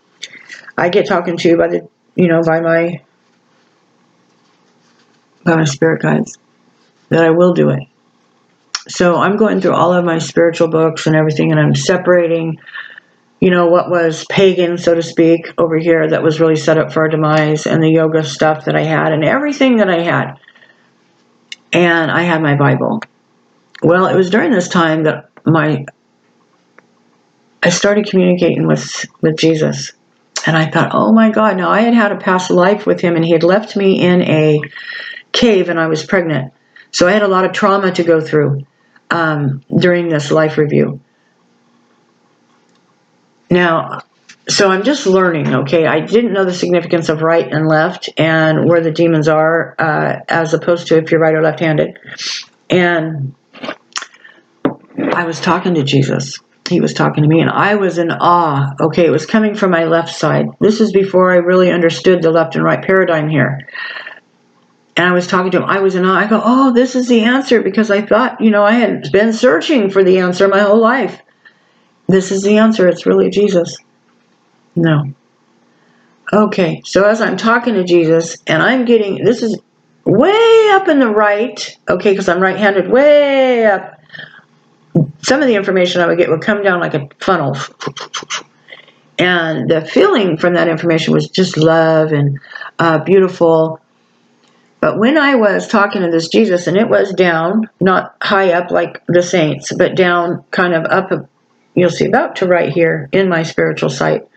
S1: I get talking to by my spirit guides, that I will do it. So I'm going through all of my spiritual books and everything, and I'm separating, what was pagan, so to speak, over here that was really set up for our demise, and the yoga stuff that I had, and everything that I had. And I had my Bible. Well, it was during this time that I started communicating with Jesus. And I thought, oh my God, now I had a past life with him, and he had left me in a cave, and I was pregnant. So I had a lot of trauma to go through during this life review. Now, so I'm just learning, okay? I didn't know the significance of right and left and where the demons are, as opposed to if you're right or left-handed. And I was talking to Jesus. He was talking to me, and I was in awe. Okay, it was coming from my left side. This is before I really understood the left and right paradigm here. And I was talking to him. I was in awe. I go, oh, this is the answer, because I thought, I had been searching for the answer my whole life. This is the answer. It's really Jesus. No. Okay, so as I'm talking to Jesus, and I'm getting, this is way up in the right, okay, because I'm right-handed, way up. some of the information I would get would come down like a funnel. And the feeling from that information was just love and beautiful. But when I was talking to this Jesus, and it was down, not high up like the saints, but down kind of up, you'll see about to right here in my spiritual sight.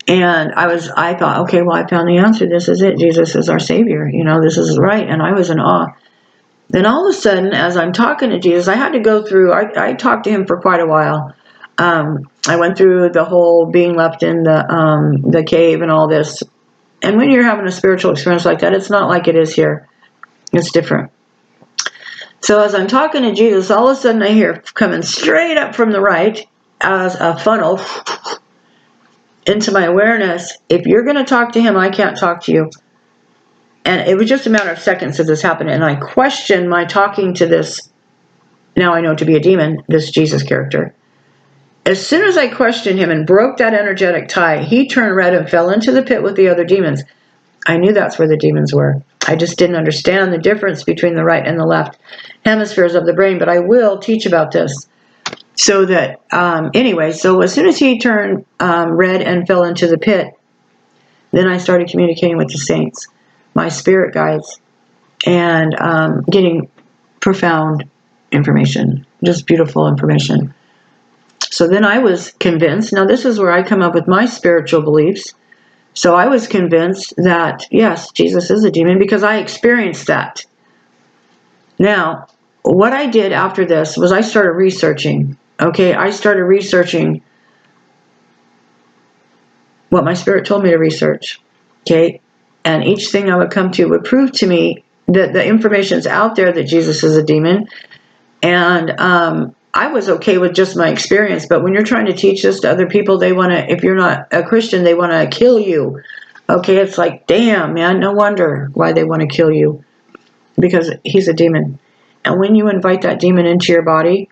S1: And I thought, okay, well, I found the answer. This is it. Jesus is our Savior. This is right. And I was in awe. Then all of a sudden, as I'm talking to Jesus, I had to go through, I talked to him for quite a while. I went through the whole being left in the cave and all this. And when you're having a spiritual experience like that, it's not like it is here. It's different. So as I'm talking to Jesus, all of a sudden I hear coming straight up from the right as a funnel into my awareness, if you're going to talk to him, I can't talk to you. And it was just a matter of seconds as this happened. And I questioned my talking to this, now I know to be a demon, this Jesus character. As soon as I questioned him and broke that energetic tie, he turned red and fell into the pit with the other demons. I knew that's where the demons were. I just didn't understand the difference between the right and the left hemispheres of the brain, but I will teach about this. So that, anyway, so as soon as he turned red and fell into the pit, then I started communicating with the saints, my spirit guides, and getting profound information, just beautiful information. So then I was convinced, now this is where I come up with my spiritual beliefs. So I was convinced that, yes, Jesus is a demon because I experienced that. Now, what I did after this was I started researching. Okay, I started researching what my spirit told me to research. Okay, and each thing I would come to would prove to me that the information is out there that Jesus is a demon. And I was okay with just my experience, but when you're trying to teach this to other people, they want to, if you're not a Christian, they want to kill you. Okay, it's like, damn, man, no wonder why they want to kill you, because he's a demon. And when you invite that demon into your body,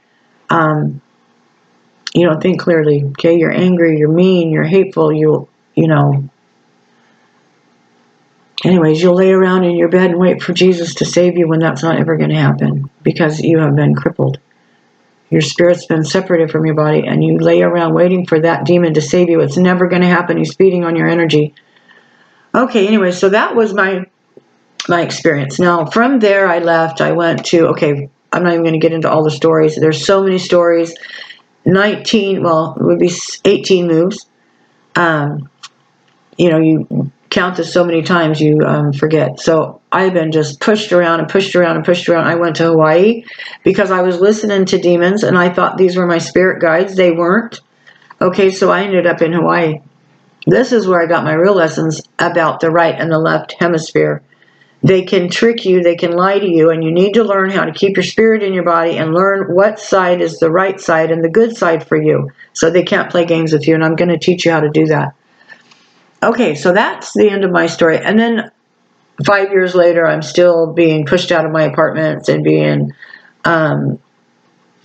S1: you don't think clearly. Okay, you're angry, you're mean, you're hateful, anyways, you'll lay around in your bed and wait for Jesus to save you when that's not ever going to happen, because you have been crippled. Your spirit's been separated from your body, and you lay around waiting for that demon to save you. It's never going to happen. He's feeding on your energy. Okay, anyway, so that was my experience. Now, from there, I left. I went to, okay, I'm not even going to get into all the stories. There's so many stories. 18 moves. You count this so many times, you forget. So I've been just pushed around and pushed around and pushed around. I went to Hawaii because I was listening to demons and I thought these were my spirit guides. They weren't. Okay, so I ended up in Hawaii. This is where I got my real lessons about the right and the left hemisphere. They can trick you, they can lie to you, and you need to learn how to keep your spirit in your body and learn what side is the right side and the good side for you. So they can't play games with you, and I'm going to teach you how to do that. Okay, so that's the end of my story. And then 5 years later, I'm still being pushed out of my apartments and being, my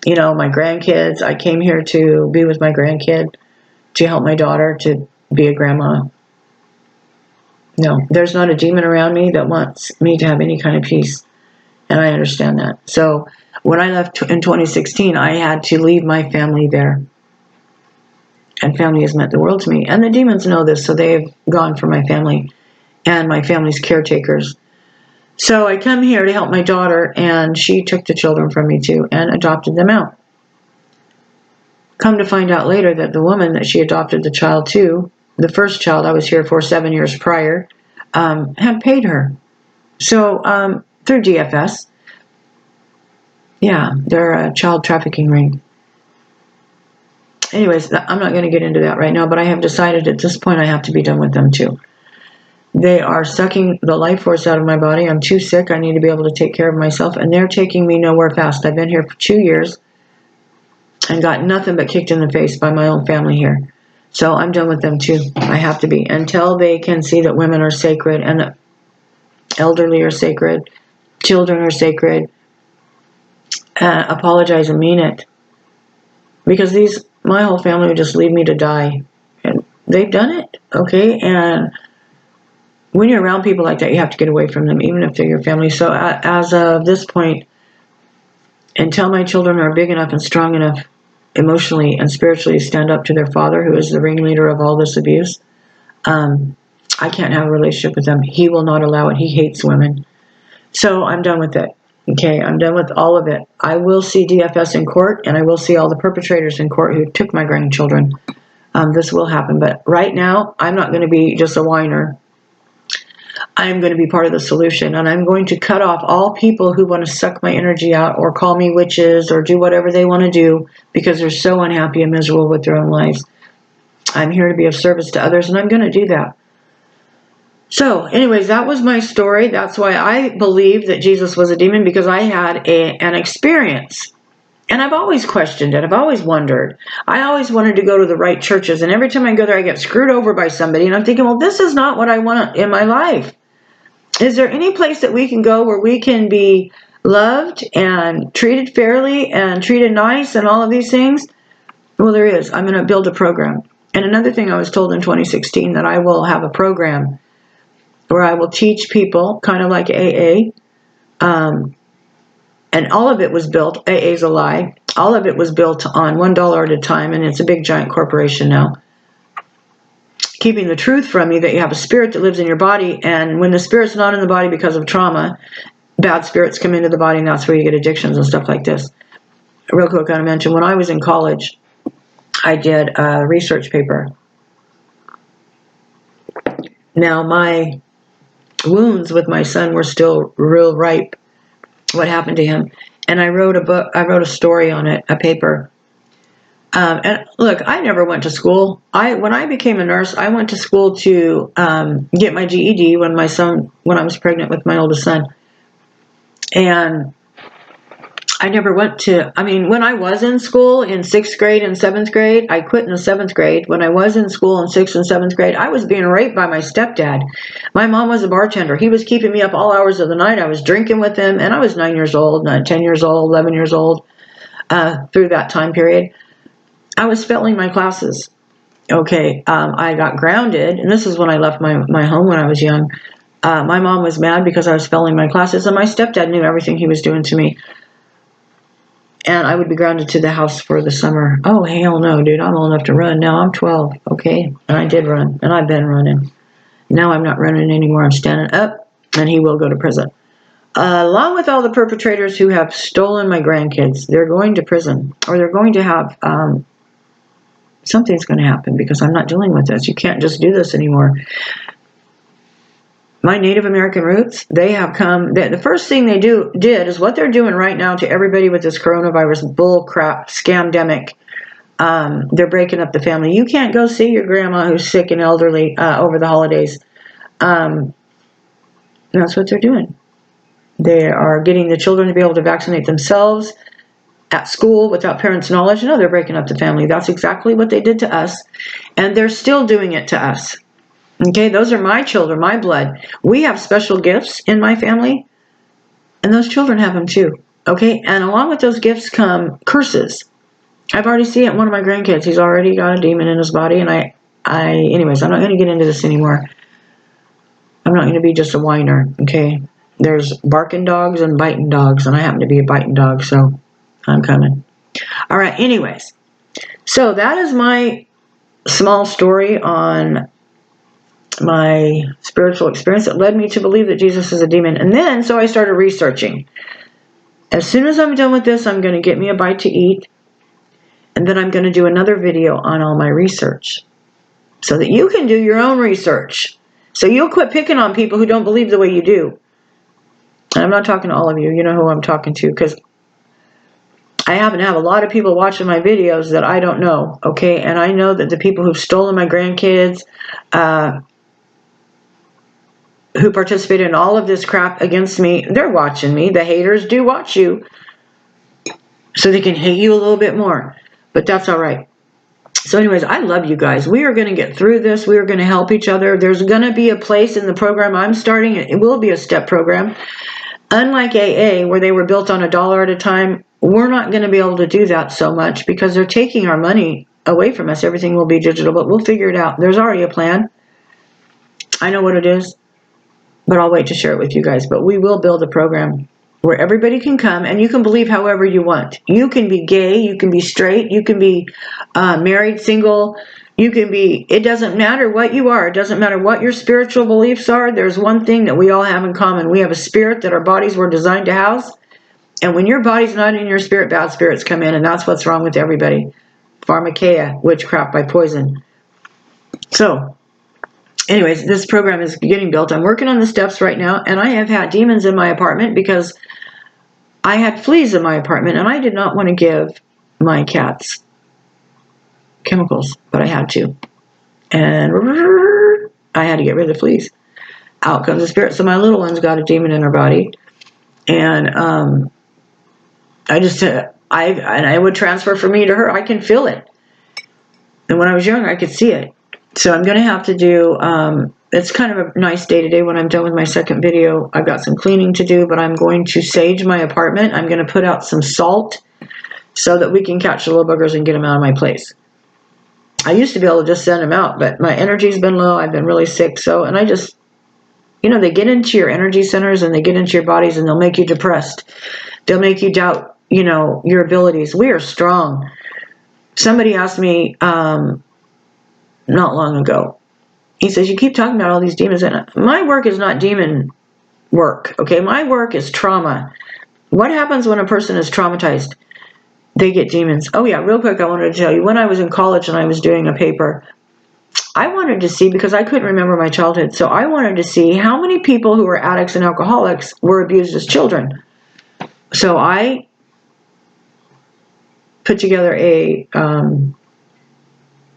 S1: grandkids. I came here to be with my grandkid, to help my daughter to be a grandma. No, there's not a demon around me that wants me to have any kind of peace. And I understand that. So when I left in 2016, I had to leave my family there. And family has meant the world to me. And the demons know this, so they've gone for my family and my family's caretakers. So I come here to help my daughter, and she took the children from me too and adopted them out. Come to find out later that the woman that she adopted the child to, the first child I was here for 7 years prior, had paid her. So through DFS. Yeah, they're a child trafficking ring. Anyways, I'm not going to get into that right now, but I have decided at this point I have to be done with them too. They are sucking the life force out of my body. I'm too sick. I need to be able to take care of myself, and they're taking me nowhere fast. I've been here for 2 years and got nothing but kicked in the face by my own family here. So I'm done with them too. I have to be, until they can see that women are sacred and the elderly are sacred, children are sacred. Apologize and mean it, because my whole family would just leave me to die, and they've done it. Okay, and when you're around people like that, you have to get away from them, even if they're your family. So as of this point, until my children are big enough and strong enough emotionally and spiritually to stand up to their father, who is the ringleader of all this abuse, I can't have a relationship with them. He will not allow it. He hates women. So I'm done with it. Okay, I'm done with all of it. I will see DFS in court, and I will see all the perpetrators in court who took my grandchildren. This will happen. But right now, I'm not going to be just a whiner. I'm going to be part of the solution, and I'm going to cut off all people who want to suck my energy out or call me witches or do whatever they want to do because they're so unhappy and miserable with their own lives. I'm here to be of service to others, and I'm going to do that. So, anyways, that was my story. That's why I believe that Jesus was a demon, because I had an experience. And I've always questioned it. I've always wondered. I always wanted to go to the right churches. And every time I go there, I get screwed over by somebody. And I'm thinking, well, this is not what I want in my life. Is there any place that we can go where we can be loved and treated fairly and treated nice and all of these things? Well, there is. I'm going to build a program. And another thing I was told in 2016, that I will have a program where I will teach people, kind of like AA, and all of it was built, AA is a lie, all of it was built on $1 at a time, and it's a big giant corporation now, keeping the truth from you that you have a spirit that lives in your body, and when the spirit's not in the body because of trauma, bad spirits come into the body, and that's where you get addictions and stuff like this. Real quick, I want to mention, when I was in college, I did a research paper. Now, my wounds with my son were still real ripe, what happened to him. And I wrote a book, I wrote a story on it, a paper. And look, I never went to school. When I became a nurse, I went to school to get my GED when I was pregnant with my oldest son. And I never went to, when I was in school in 6th grade and 7th grade, I quit in the 7th grade. When I was in school in 6th and 7th grade, I was being raped by my stepdad. My mom was a bartender. He was keeping me up all hours of the night. I was drinking with him, and I was 9 years old, 10 years old, 11 years old, through that time period. I was failing my classes. Okay, I got grounded, and this is when I left my home when I was young. My mom was mad because I was failing my classes, and my stepdad knew everything he was doing to me. And I would be grounded to the house for the summer. Oh, hell no, dude. I'm old enough to run. Now I'm 12, okay? And I did run, and I've been running. Now I'm not running anymore. I'm standing up, and he will go to prison. Along with all the perpetrators who have stolen my grandkids, they're going to prison. Or they're going to have, something's going to happen because I'm not dealing with this. You can't just do this anymore. My Native American roots, they have come, the first thing they did is what they're doing right now to everybody with this coronavirus bull crap, scamdemic. They're breaking up the family. You can't go see your grandma who's sick and elderly over the holidays. That's what they're doing. They are getting the children to be able to vaccinate themselves at school without parents' knowledge. No, they're breaking up the family. That's exactly what they did to us, and they're still doing it to us. Okay, those are my children, my blood. We have special gifts in my family, and those children have them too. Okay, and along with those gifts come curses. I've already seen it in one of my grandkids. He's already got a demon in his body, and anyways, I'm not going to get into this anymore. I'm not going to be just a whiner, okay? There's barking dogs and biting dogs, and I happen to be a biting dog, so I'm coming. All right, anyways. So that is my small story on my spiritual experience that led me to believe that Jesus is a demon. And then, so I started researching. As soon as I'm done with this, I'm going to get me a bite to eat. And then I'm going to do another video on all my research so that you can do your own research. So you'll quit picking on people who don't believe the way you do. And I'm not talking to all of you. You know who I'm talking to, because I happen to have a lot of people watching my videos that I don't know, okay? And I know that the people who've stolen my grandkids, who participated in all of this crap against me, they're watching me. The haters do watch you, so they can hate you a little bit more. But that's all right. So anyways, I love you guys. We are going to get through this. We are going to help each other. There's going to be a place in the program I'm starting. It will be a step program. Unlike AA, where they were built on $1 at a time, we're not going to be able to do that so much because they're taking our money away from us. Everything will be digital, but we'll figure it out. There's already a plan. I know what it is, but I'll wait to share it with you guys. But we will build a program. where everybody can come and you can believe however you want. You can be gay, you can be straight, you can be married, single, you can be, it doesn't matter what you are. It doesn't matter what your spiritual beliefs are. There's one thing that we all have in common. We have a spirit that our bodies were designed to house. And when your body's not in your spirit, bad spirits come in, and that's what's wrong with everybody. Pharmakeia, witchcraft by poison. So, anyways, this program is getting built. I'm working on the steps right now, and I have had demons in my apartment because I had fleas in my apartment, and I did not want to give my cats chemicals, but I had to. And I had to get rid of the fleas. Out comes the spirit. So my little one's got a demon in her body, and I would transfer from me to her. I can feel it. And when I was young, I could see it. So I'm going to have to do, it's kind of a nice day today when I'm done with my second video. I've got some cleaning to do, but I'm going to sage my apartment. I'm going to put out some salt so that we can catch the little buggers and get them out of my place. I used to be able to just send them out, but my energy's been low. I've been really sick. So, and I just, they get into your energy centers and they get into your bodies and they'll make you depressed. They'll make you doubt, your abilities. We are strong. Somebody asked me not long ago. He says, you keep talking about all these demons. And my work is not demon work, okay? My work is trauma. What happens when a person is traumatized? They get demons. Oh, yeah, real quick, I wanted to tell you, when I was in college and I was doing a paper, I wanted to see, because I couldn't remember my childhood, so I wanted to see how many people who were addicts and alcoholics were abused as children. So I put together a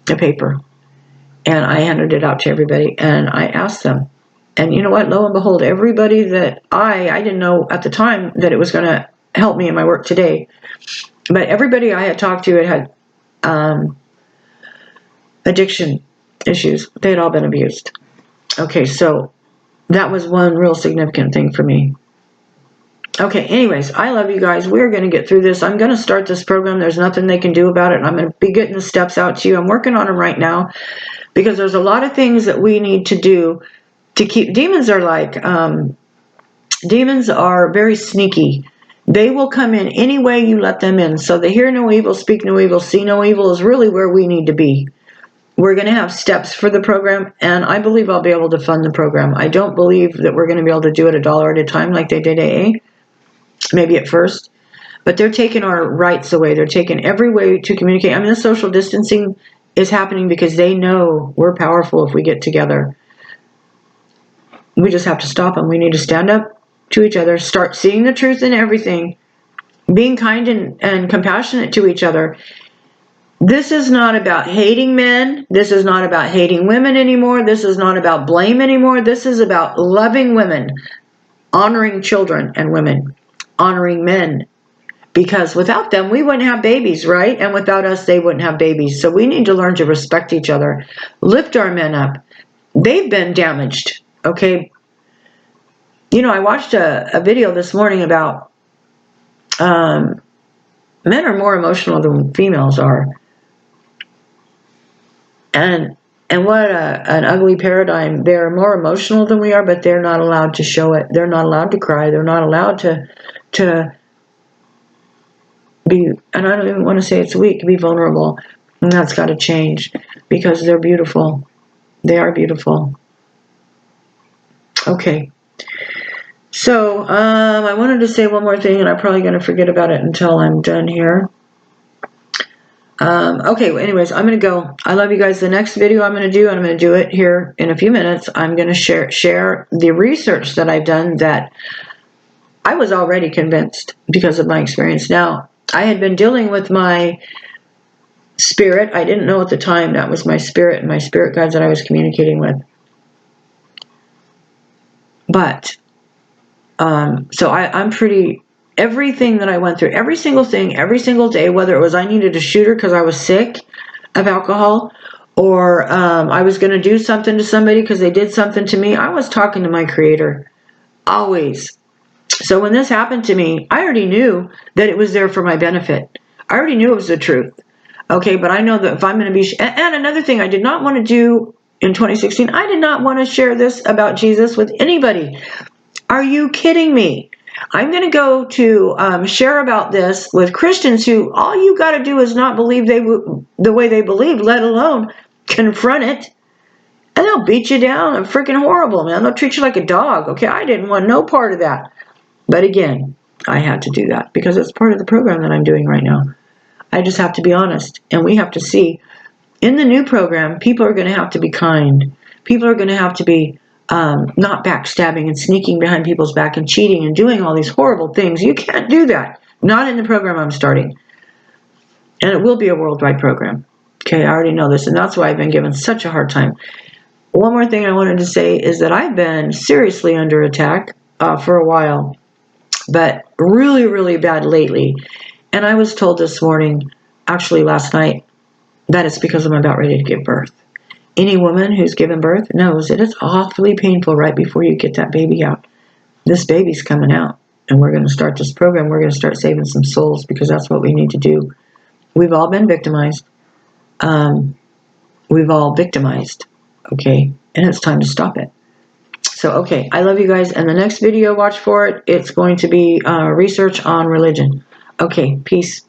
S1: paper, and I handed it out to everybody, and I asked them. And you know what? Lo and behold, everybody that I didn't know at the time that it was going to help me in my work today, but everybody I had talked to had addiction issues. They had all been abused. Okay, so that was one real significant thing for me. Okay, anyways, I love you guys. We're going to get through this. I'm going to start this program. There's nothing they can do about it. I'm going to be getting the steps out to you. I'm working on them right now because there's a lot of things that we need to do to keep. Demons are very sneaky. They will come in any way you let them in. So the hear no evil, speak no evil, see no evil is really where we need to be. We're going to have steps for the program, and I believe I'll be able to fund the program. I don't believe that we're going to be able to do it $1 at a time like they did AA, maybe at first. But they're taking our rights away. They're taking every way to communicate. I mean, the social distancing is happening because they know we're powerful if we get together. We just have to stop them. We need to stand up to each other, start seeing the truth in everything, being kind and compassionate to each other. This is not about hating men. This is not about hating women anymore. This is not about blame anymore. This is about loving women, honoring children and women, honoring men. Because without them, we wouldn't have babies, right? And without us, they wouldn't have babies. So we need to learn to respect each other, lift our men up. They've been damaged, okay? I watched a video this morning about men are more emotional than females are. And what an ugly paradigm. They're more emotional than we are, but they're not allowed to show it. They're not allowed to cry. They're not allowed to be, and I don't even want to say it's weak, be vulnerable. And that's got to change because they're beautiful. They are beautiful. Okay. So, I wanted to say one more thing, and I'm probably going to forget about it until I'm done here. Okay, well, anyways, I'm going to go. I love you guys. The next video I'm going to do, and I'm going to do it here in a few minutes, I'm going to share the research that I've done that I was already convinced because of my experience. Now, I had been dealing with my spirit. I didn't know at the time that was my spirit and my spirit guides that I was communicating with. But, so I'm pretty, everything that I went through, every single thing, every single day, whether it was I needed a shooter because I was sick of alcohol, or I was going to do something to somebody because they did something to me, I was talking to my Creator, always. So when this happened to me, I already knew that it was there for my benefit. I already knew it was the truth. Okay, but I know that if I'm going to be, and another thing I did not want to do in 2016, I did not want to share this about Jesus with anybody. Are you kidding me? I'm going to go to share about this with Christians who all you got to do is not believe the way they believe, let alone confront it. And they'll beat you down and freaking horrible, man. They'll treat you like a dog. Okay, I didn't want no part of that. But again, I had to do that because it's part of the program that I'm doing right now. I just have to be honest. And we have to see, in the new program, people are going to have to be kind. People are going to have to be not backstabbing and sneaking behind people's back and cheating and doing all these horrible things. You can't do that. Not in the program I'm starting. And it will be a worldwide program. Okay, I already know this. And that's why I've been given such a hard time. One more thing I wanted to say is that I've been seriously under attack for a while, but really, really bad lately. And I was told this morning, actually last night, that it's because I'm about ready to give birth. Any woman who's given birth knows that it's awfully painful right before you get that baby out. This baby's coming out, and we're going to start this program. We're going to start saving some souls because that's what we need to do. We've all been victimized. We've all victimized. Okay, and it's time to stop it. So, okay, I love you guys. And the next video, watch for it. It's going to be research on religion. Okay, peace.